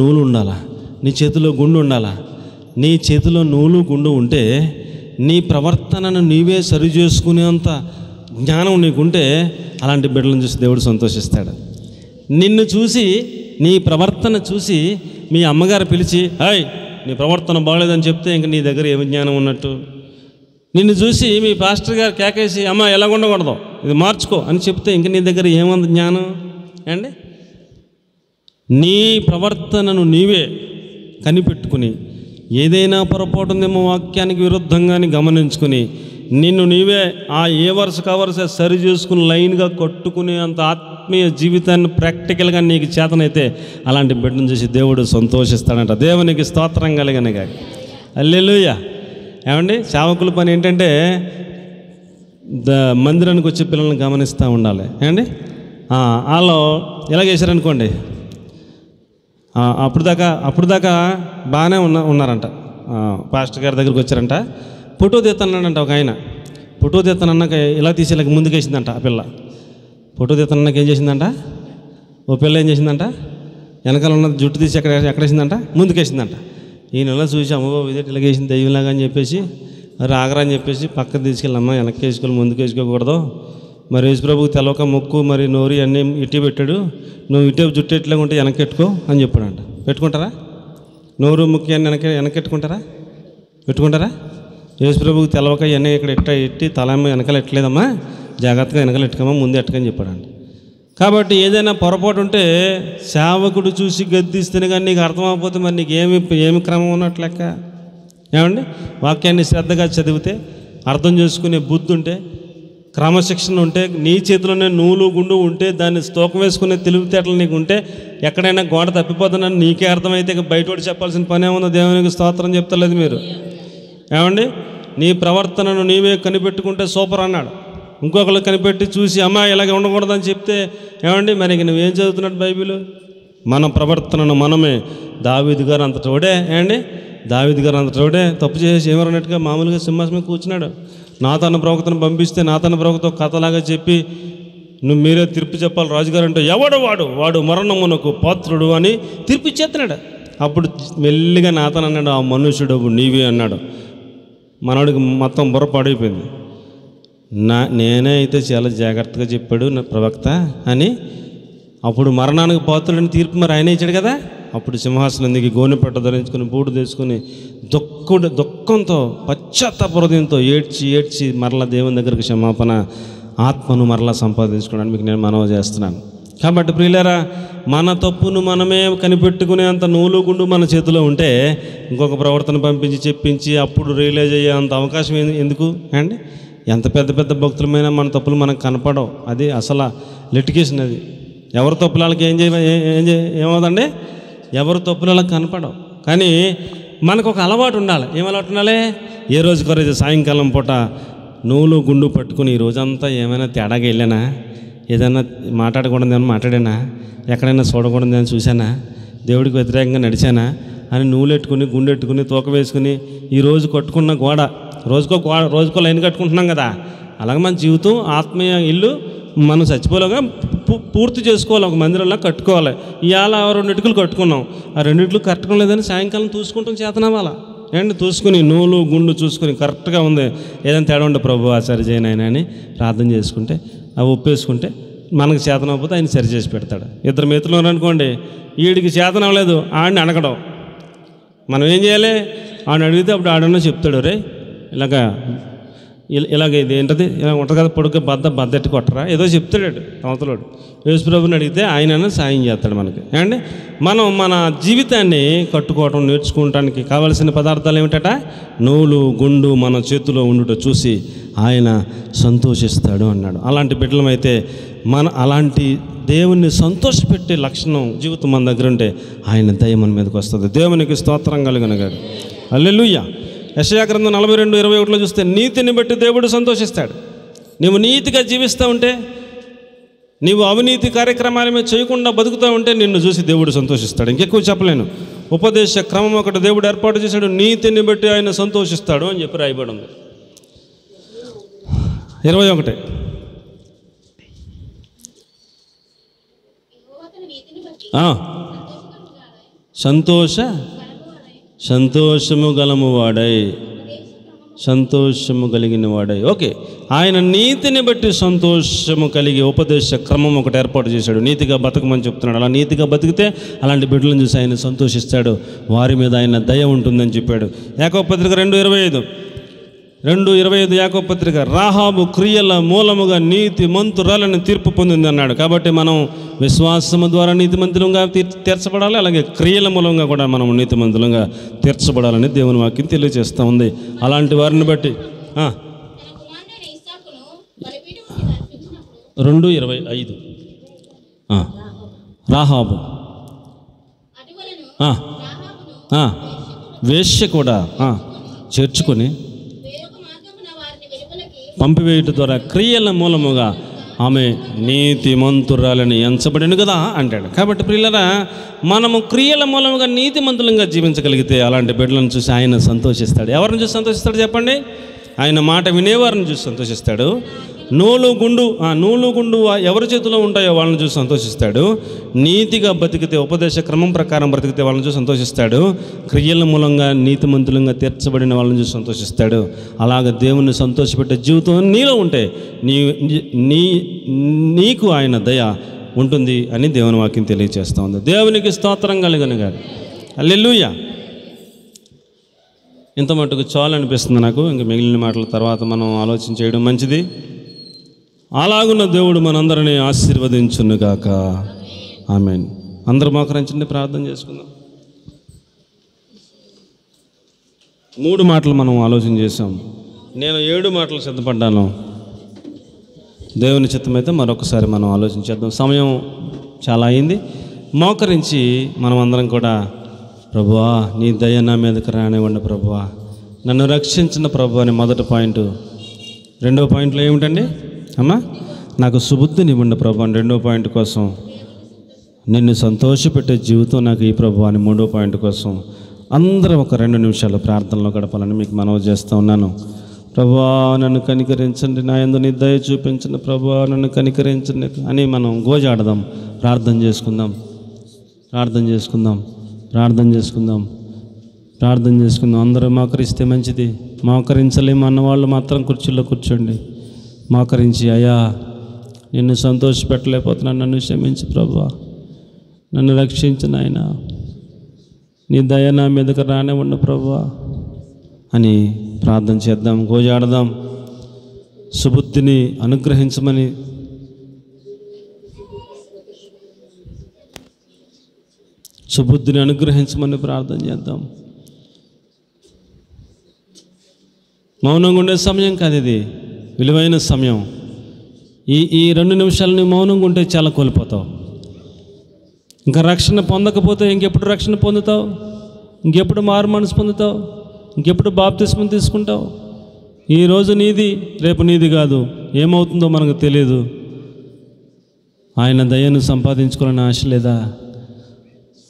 నూలు ఉండాలా? నీ చేతిలో గుండు ఉండాలా? నీ చేతిలో నూలు గుండు ఉంటే నీ ప్రవర్తనను నీవే సరి చేసుకునేంత జ్ఞానం నీకుంటే అలాంటి బిడ్డలను చూసి దేవుడు సంతోషిస్తాడు. నిన్ను చూసి, నీ ప్రవర్తన చూసి మీ అమ్మగారు పిలిచి హాయ్ నీ ప్రవర్తన బాగలేదని చెప్తే ఇంక నీ దగ్గర ఏమి జ్ఞానం ఉన్నట్టు? నిన్ను చూసి మీ పాస్టర్ గారు కేకేసి అమ్మ ఎలా ఉండకూడదు, ఇది మార్చుకో అని చెప్తే ఇంక నీ దగ్గర ఏముంది జ్ఞానం అండి? నీ ప్రవర్తనను నీవే కనిపెట్టుకుని ఏదైనా పొరపాటు ఉందేమో వాక్యానికి విరుద్ధంగాని గమనించుకుని నిన్ను నీవే ఏ వరుస వరుస సరి చేసుకుని లైన్గా కట్టుకునే అంత ఆత్మీయ జీవితాన్ని ప్రాక్టికల్గా నీకు చేతనైతే అలాంటి బిడ్డను చేసి దేవుడు సంతోషిస్తాడంట. దేవునికి స్తోత్రం కలిగనగా. హల్లెలూయా. ఏమండి, సేవకుల పని ఏంటంటే మందిరానికి వచ్చే పిల్లల్ని గమనిస్తూ ఉండాలి. ఏమండి, వాళ్ళు ఎలా చేశారనుకోండి, అప్పుడు దాకా బాగానే ఉన్నారంట. పాస్టర్ గారి దగ్గరికి వచ్చారంట. ఫోటో తీస్తానంట ఒక ఆయన. ఫోటో తీస్తానన్నాక ఇలా తీసి ఇలా ముందుకేసిందంట ఆ పిల్ల. ఫోటో తీస్తానన్నాక ఏం చేసిందంట? ఓ పిల్ల ఏం చేసిందంట? వెనకాల ఉన్న జుట్టు తీసి ఎక్కడేసిందంట? ముందుకేసిందంట. ఈయన ఇలా చూసి అమ్మో ఇదేంటి ఇలాగ వేసింది దయ్యంలాగా అని చెప్పేసి రాగరా అని చెప్పేసి పక్కకు తీసుకెళ్ళమ్మా, వెనక్కి వేసుకోవాలి, ముందుకు వేసుకోకూడదు. మరి యేసుప్రభుకి తెలవక మొక్కు మరి నోరి అన్నీ ఇట్టి పెట్టాడు, నువ్వు ఇటే జుట్టు ఎట్లా ఉంటే వెనకెట్టుకో అని చెప్పాడంట. పెట్టుకుంటారా? నోరు ముక్కి అని పెట్టుకుంటారా? యేసుప్రభుకి తెలవక ఇవన్నీ ఇక్కడ ఎట్టి తల వెనకాల ఎట్టలేదమ్మా, జాగ్రత్తగా వెనకాల ఎట్టుకమా, ముందు ఎట్టుకని చెప్పాడండి. కాబట్టి ఏదైనా పొరపాటు ఉంటే సేవకుడు చూసి గద్దిస్తేనే కానీ నీకు అర్థమైపోతే మరి నీకు ఏమి క్రమం ఉన్నట్టు లెక్క. ఏమండి, వాక్యాన్ని శ్రద్ధగా చదివితే, అర్థం చేసుకునే బుద్ధి ఉంటే, క్రమశిక్షణ ఉంటే, నీ చేతిలోనే నూలు గుండు ఉంటే, దాన్ని తూకం వేసుకునే తెలివితేటలు నీకు ఉంటే, ఎక్కడైనా గోడ తప్పిపోతానని నీకే అర్థమైతే బయటోడు చెప్పాల్సిన పని ఏముందో. దేవునికి స్తోత్రం చెప్తలేదు మీరు. ఏమండి, నీ ప్రవర్తనను నీవే కనిపెట్టుకుంటే సూపర్ అన్నాడు. ఇంకొకరు కనిపెట్టి చూసి అమ్మా ఇలాగ ఉండకూడదని చెప్తే ఏమండి, మరి నువ్వేం చదువుతున్నట్టు బైబిల్? మన ప్రవర్తనను మనమే. దావీదు గారు అంతటోడే, ఏమండి, దావీదు గారు అంతటోడే తప్పు చేసి ఏమన్నట్టుగా మామూలుగా సింహాసనం కూర్చున్నాడు. నాతాను ప్రవక్తను పంపిస్తే నాతాను ప్రవక్త కథలాగా చెప్పి నువ్వు మీరే తీర్పు చెప్పాలి రాజుగారు అంటే, ఎవడు వాడు మరణమునకు పాత్రుడు అని తీర్పు ఇచ్చేస్తున్నాడు. అప్పుడు మెల్లిగా నాతాను అన్నాడు, ఆ మనుషుడు నీవే అన్నాడు. మనోడికి మొత్తం బుర్ర పాడైపోయింది. నేనే అయితే చాలా జాగ్రత్తగా చెప్పాడు నా ప్రవక్త అని. అప్పుడు మరణానికి పాత్రుడని తీర్పు మరి ఆయన ఇచ్చాడు కదా. అప్పుడు సింహాసనం దిగి గోనెపట్ట ధరించుకుని బూడు తెచ్చుకొని దుఃఖంతో పశ్చాత్తాప హృదయంతో ఏడ్చి మరలా దేవుని దగ్గరికి క్షమాపణ ఆత్మను మరలా సంపాదించుకోవడానికి మీకు నేను మనవి చేస్తున్నాను. కాబట్టి ప్రియులారా, మన తప్పును మనమే కనిపెట్టుకునే అంత నూలు గుండు మన చేతిలో ఉంటే ఇంకొక ప్రవర్తన పంపించి చెప్పించి అప్పుడు రియలైజ్ అయ్యే అంత అవకాశం ఎందుకు అండి? ఎంత పెద్ద పెద్ద భక్తులమైనా మన తప్పులు మనకు కనపడవు. అది అసలు లిటిగేషన్. అది ఎవరి తప్పులు వాళ్ళకి ఏమవుతుందండి? ఎవరి తప్పులు వాళ్ళకి కనపడవు. కానీ మనకు ఒక అలవాటు ఉండాలి. ఏం అలవాటు ఉండాలి? ఏ రోజుకో రోజు సాయంకాలం పూట నూలు గుండు పట్టుకుని ఈ రోజంతా ఏమైనా తేడాగా వెళ్ళానా, ఏదైనా మాట్లాడకూడదు ఏమైనా మాట్లాడానా, ఎక్కడైనా చూడకూడదు ఏమైనా చూశానా, దేవుడికి వ్యతిరేకంగా నడిచానా అని నూలెట్టుకుని గుండెట్టుకుని తూక వేసుకుని ఈరోజు కట్టుకున్న గోడ రోజుకో లైన్ కట్టుకుంటున్నాం కదా. అలాగే మన జీవితం ఆత్మీయ ఇల్లు మనం చచ్చిపోలేగా పూర్తి చేసుకోవాలి. ఒక మందిరంలో కట్టుకోవాలి. ఇవాళ 2 ఇటుకలు కట్టుకున్నాం, ఆ 2 ఇటుకలు కట్టుకోలేదని సాయంకాలం చూసుకుంటాం చేతనవాలా ఏంటి, చూసుకుని నూలు గుండు చూసుకుని కరెక్ట్గా ఉంది, ఏదైనా తేడా ఉండే ప్రభు సరి చేయనైనా అని ప్రార్థన చేసుకుంటే అవి ఒప్పేసుకుంటే మనకు చేతనకపోతే ఆయన సరి చేసి పెడతాడు. 2 మిత్రులు అనుకోండి, వీడికి చేతనం లేదు ఆడిని అడగడం, మనం ఏం చేయాలి? ఆడిని అడిగితే అప్పుడు ఆడన్నా చెప్తాడు, రే ఇలాగ ఇది ఏంటది ఇలా ఉంటుంది కదా, పొడుగ్గా బద్దెట్టి కొట్టరా ఏదో చెప్తాడు అవతలోడు. యేసుప్రభుని అడిగితే ఆయన సాయం చేస్తాడు మనకి. ఏమండి, మనం మన జీవితాన్ని కట్టుకోవడం నేర్చుకోవడానికి కావలసిన పదార్థాలు ఏమిటట? నూలు గుండు మన చేతిలో ఉండుట చూసి ఆయన సంతోషిస్తాడు అన్నాడు. అలాంటి బిడ్డలమైతే అలాంటి దేవుణ్ణి సంతోషపెట్టే లక్షణం జీవితం మన దగ్గర ఉంటే ఆయన దయ మన మీదకి వస్తుంది. దేవునికి స్తోత్రం కలుగునుగాక. హల్లెలూయా. యెషయా గ్రంథం 42:21 చూస్తే నీతిని బట్టి దేవుడు సంతోషిస్తాడు. నీవు నీతిగా జీవిస్తూ ఉంటే, నీవు అవినీతి కార్యక్రమాల మీద చేయకుండా బతుకుతూ ఉంటే నిన్ను చూసి దేవుడు సంతోషిస్తాడు. ఇంకెక్కువ చెప్పలేను. ఉపదేశ క్రమం ఒకటి దేవుడు ఏర్పాటు చేశాడు, నీతిని బట్టి ఆయన సంతోషిస్తాడు అని చెప్పి రాయబడి ఉంది. 21 సంతోషము గలము వాడై, సంతోషము కలిగిన వాడై. ఓకే, ఆయన నీతిని బట్టి సంతోషము కలిగి ఉపదేశ క్రమం ఒకటి ఏర్పాటు చేశాడు. నీతిగా బతకమని చెప్తున్నాడు. అలా నీతిగా బతికితే అలాంటి బిడ్డలను చూసి ఆయన సంతోషిస్తాడు, వారి మీద ఆయన దయ ఉంటుందని చెప్పాడు. యాకోబు పత్రిక 2:25 యాకోబు పత్రిక, రాహాబు క్రియల మూలముగా నీతి మంతురాలని తీర్పు పొందింది అన్నాడు. కాబట్టి మనం విశ్వాసము ద్వారా నీతిమంతులుగా తీర్చబడాలి, అలాగే క్రియల మూలంగా కూడా మనం నీతిమంతులుగా తీర్చబడాలని దేవుని వాక్యం తెలియజేస్తూ ఉంది. అలాంటి వారిని బట్టి 2:25 రాహాబు వేశ్య కూడా చేర్చుకొని పంపివేయుట ద్వారా క్రియల మూలముగా ఆమె నీతిమంతురాలని ఎంచబడిను కదా అంటాడు. కాబట్టి ప్రియులారా, మనము క్రియల మూలముగా నీతిమంతులంగా జీవించగలిగితే అలాంటి బిడ్డలను చూసి ఆయన సంతోషిస్తాడు. ఎవరిని చూసి సంతోషిస్తాడు చెప్పండి? ఆయన మాట వినేవారిని చూసి సంతోషిస్తాడు. నూలు గుండు ఎవరి చేతిలో ఉంటాయో వాళ్ళని చూసి సంతోషిస్తాడు. నీతిగా బతికితే, ఉపదేశ క్రమం ప్రకారం బ్రతికితే వాళ్ళని చూసి సంతోషిస్తాడు. క్రియల మూలంగా నీతిమంతులంగా తీర్చబడిన వాళ్ళని చూసి సంతోషిస్తాడు. అలాగ దేవుణ్ణి సంతోషపెట్టే జీవితం నీలో ఉంటే నీకు ఆయన దయ ఉంటుంది అని దేవుని వాక్యం తెలియజేస్తూ ఉంది. దేవునికి స్తోత్రం కలుగునుగాక. హల్లెలూయా. ఇంత మటుకు చాలు అనిపిస్తుంది నాకు. ఇంకా మిగిలిన మాటల తర్వాత మనం ఆలోచన చేయడం మంచిది. అలాగున్న దేవుడు మనందరినీ ఆశీర్వదించునుగాక. ఆమేన్. అందరూ మోకరించండి, ప్రార్థన చేసుకుందాం. 3 మాటలు మనం ఆలోచన చేసాం. నేను 7 మాటలు సిద్ధపడ్డాను. దేవుని చిత్తమైతే మరొకసారి మనం ఆలోచించేద్దాం. సమయం చాలా అయింది. మోకరించి మనం అందరం కూడా, ప్రభువా నీ దయ నా మీదకి రానివ్వండి ప్రభువా, నన్ను రక్షించిన ప్రభు అని మొదటి పాయింట్. 2వ పాయింట్లో ఏమిటండి అమ్మా? నాకు సుబుద్ధినివ్వండి ప్రభు అని 2వ పాయింట్ కోసం. నిన్ను సంతోషపెట్టే జీవితం నాకు ఈ ప్రభు అని 3వ పాయింట్ కోసం. అందరం ఒక 2 నిమిషాలు ప్రార్థనలో గడపాలని మీకు మనవి చేస్తూ ఉన్నాను. ప్రభువా నన్ను కనికరించండి, నా యందు నీ దయ చూపించండి ప్రభువా, నన్ను కనికరించండి అని మనం గోజాడదాం. ప్రార్థన చేసుకుందాం, ప్రార్థన చేసుకుందాం, ప్రార్థన చేసుకుందాం, ప్రార్థన చేసుకుందాం. అందరూ మోకరిస్తే మంచిది. మోకరించలేము అన్నవాళ్ళు మాత్రం కుర్చీలో కూర్చోండి. మోకరించి, అయ్యా నిన్ను సంతోషపెట్టలేకపోతున్నాను, నన్ను క్షమించు ప్రభువా, నన్ను రక్షించిన ఆయన, నీ దయ నా మీదకి రానివ్వండి ప్రభువా అని ప్రార్థన చేద్దాం, గోజాడదాం. సుబుద్ధిని అనుగ్రహించమని, సుబుద్ధిని అనుగ్రహించమని ప్రార్థన చేద్దాం. మౌనంగా ఉండే సమయం కాదు ఇది, విలువైన సమయం. ఈ 2 నిమిషాలు నువ్వు మౌనంగా ఉంటే చాలా కోల్పోతావు. ఇంకా రక్షణ పొందకపోతే ఇంకెప్పుడు రక్షణ పొందుతావు? ఇంకెప్పుడు మారు మనసు పొందుతావు? ఇంకెప్పుడు బాప్తిస్మం తీసుకుంటావు? ఈరోజు నీది, రేపు నీది కాదు. ఏమవుతుందో మనకు తెలియదు. ఆయన దయను సంపాదించుకోవాలని ఆశ లేదా?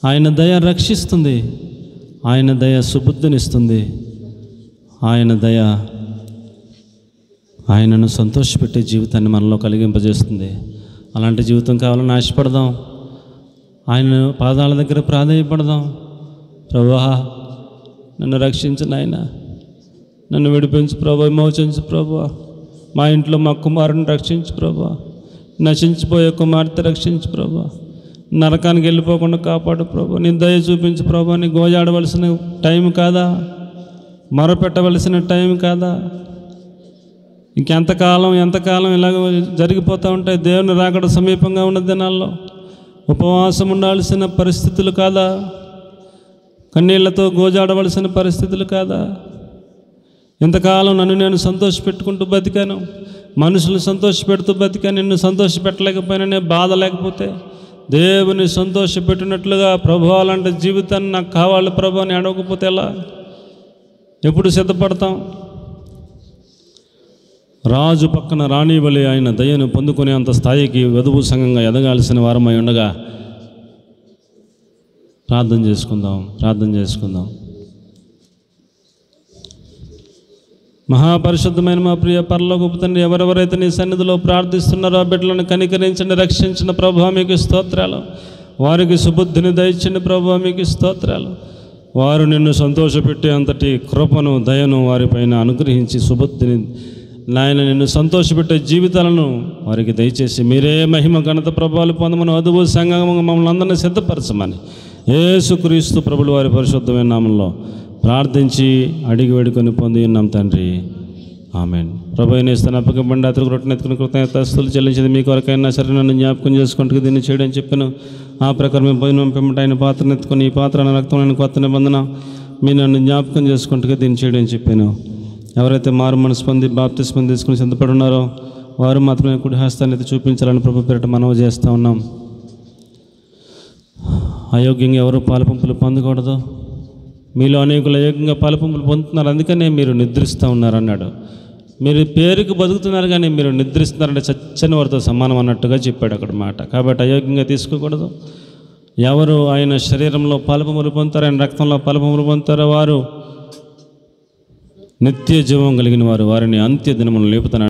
ఆయన దయ రక్షిస్తుంది, ఆయన దయ సుబుద్ధినిస్తుంది, ఆయన దయ ఆయనను సంతోషపెట్టే జీవితాన్ని మనలో కలిగింపజేస్తుంది. అలాంటి జీవితం కావాలని ఆశపడదాం. ఆయన పాదాల దగ్గర ప్రాధేయపడదాం. ప్రభువా నన్ను రక్షించు ఆయన, నన్ను విడిపించు ప్రభువా, విమోచించు ప్రభువా, మా ఇంట్లో మా కుమారుని రక్షించు ప్రభువా, నశించిపోయే కుమార్తె రక్షించు ప్రభువా, నరకానికి వెళ్ళిపోకుండా కాపాడు ప్రభువా, నీ దయ చూపించు ప్రభువా. నీ గోజాడవలసిన టైం కాదా? మొరపెట్టవలసిన టైం కాదా? ఎంతకాలం ఇలాగ జరిగిపోతూ ఉంటాయి. దేవుని రాకడ సమీపంగా ఉన్న దినాల్లో ఉపవాసం ఉండాల్సిన పరిస్థితులు కాదా? కన్నీళ్లతో గోజాడవలసిన పరిస్థితులు కాదా? ఇంతకాలం నన్ను నేను సంతోషపెట్టుకుంటూ బతికాను, మనుషులు సంతోషపెడుతూ బతికాను, నిన్ను సంతోషపెట్టలేకపోయినా నేను బాధ లేకపోతే, దేవుని సంతోషపెట్టినట్లుగా ప్రభువా లాంటి జీవితాన్ని నాకు కావాలి ప్రభు అని అడగకపోతే ఎలా? ఎప్పుడు సిద్ధపడతాం? రాజు పక్కన రాణి వలె ఆయన దయను పొందుకునే అంత స్థాయికి వధువు సంఘంగా ఎదగాల్సిన వారమై ఉండగా ప్రార్థన చేసుకుందాం, ప్రార్థన చేసుకుందాం. మహాపరిశుద్ధమైన మా ప్రియ పరలోకపు తండ్రి, ఎవరెవరైతే నీ సన్నిధిలో ప్రార్థిస్తున్నారో ఆ బిడ్డలను కనికరించండి, రక్షించిన ప్రభువా మీకు స్తోత్రాలు. వారికి సుబుద్ధిని దయచండి ప్రభువా మీకు స్తోత్రాలు. వారు నిన్ను సంతోషపెట్టే అంతటి కృపను దయను వారిపైన అనుగ్రహించి సుబుద్ధిని నాయన నిన్ను సంతోషపెట్టే జీవితాలను వారికి దయచేసి మీరే మహిమ ఘనత ప్రభావాలు పొందమని వధువు సంఘంగా మమ్మల్ని అందరినీ సిద్ధపరచమని యేసుక్రీస్తు ప్రభుల వారి పరిశుద్ధమైన నామంలో ప్రార్థించి అడిగి వేడుకొని పొంది ఉన్నాం తండ్రి. ఆమెన్. ప్రభు నేస్తాను అప్పగింపండి అతను రొట్టెనెత్తుకుని కృతజ్ఞతాస్తుతులు చెల్లించింది మీ కొరకైనా సరే నన్ను జ్ఞాపకం చేసుకుంటూ దీన్ని చేయడం చెప్పాను. ఆ ప్రకారం భోజనం పెంపట ఆయన పాత్రను ఎత్తుకొని ఈ పాత్ర రక్తం కొత్త నిబంధన మీ నన్ను జ్ఞాపకం చేసుకుంటూ దీన్ని చేయడం చెప్పాను. ఎవరైతే మారు మనసు పొంది బాప్తిస్మం తీసుకుని సిద్ధపడి ఉన్నారో వారు మాత్రమే కుడి హస్తాన్ని అయితే చూపించాలని ప్రభు పేరిట మనవి చేస్తూ ఉన్నాం. అయోగ్యంగా ఎవరు పాలపంపులు పొందకూడదు. మీలో అనేకులు అయోగ్యంగా పాలపంపులు పొందుతున్నారు, అందుకనే మీరు నిద్రిస్తూ ఉన్నారన్నాడు. మీరు పేరుకు బతుకుతున్నారు కానీ మీరు నిద్రిస్తున్నారంటే చచ్చని వారితో సమానం అన్నట్టుగా చెప్పాడు అక్కడ మాట. కాబట్టి అయోగ్యంగా తీసుకోకూడదు. ఎవరు ఆయన శరీరంలో పాలపంపులు పొందుతారో, ఆయన రక్తంలో పాలపంపులు పొందుతారో వారు నిత్య జీవం కలిగిన వారు, వారిని అంత్య దినములను లేపుతారు.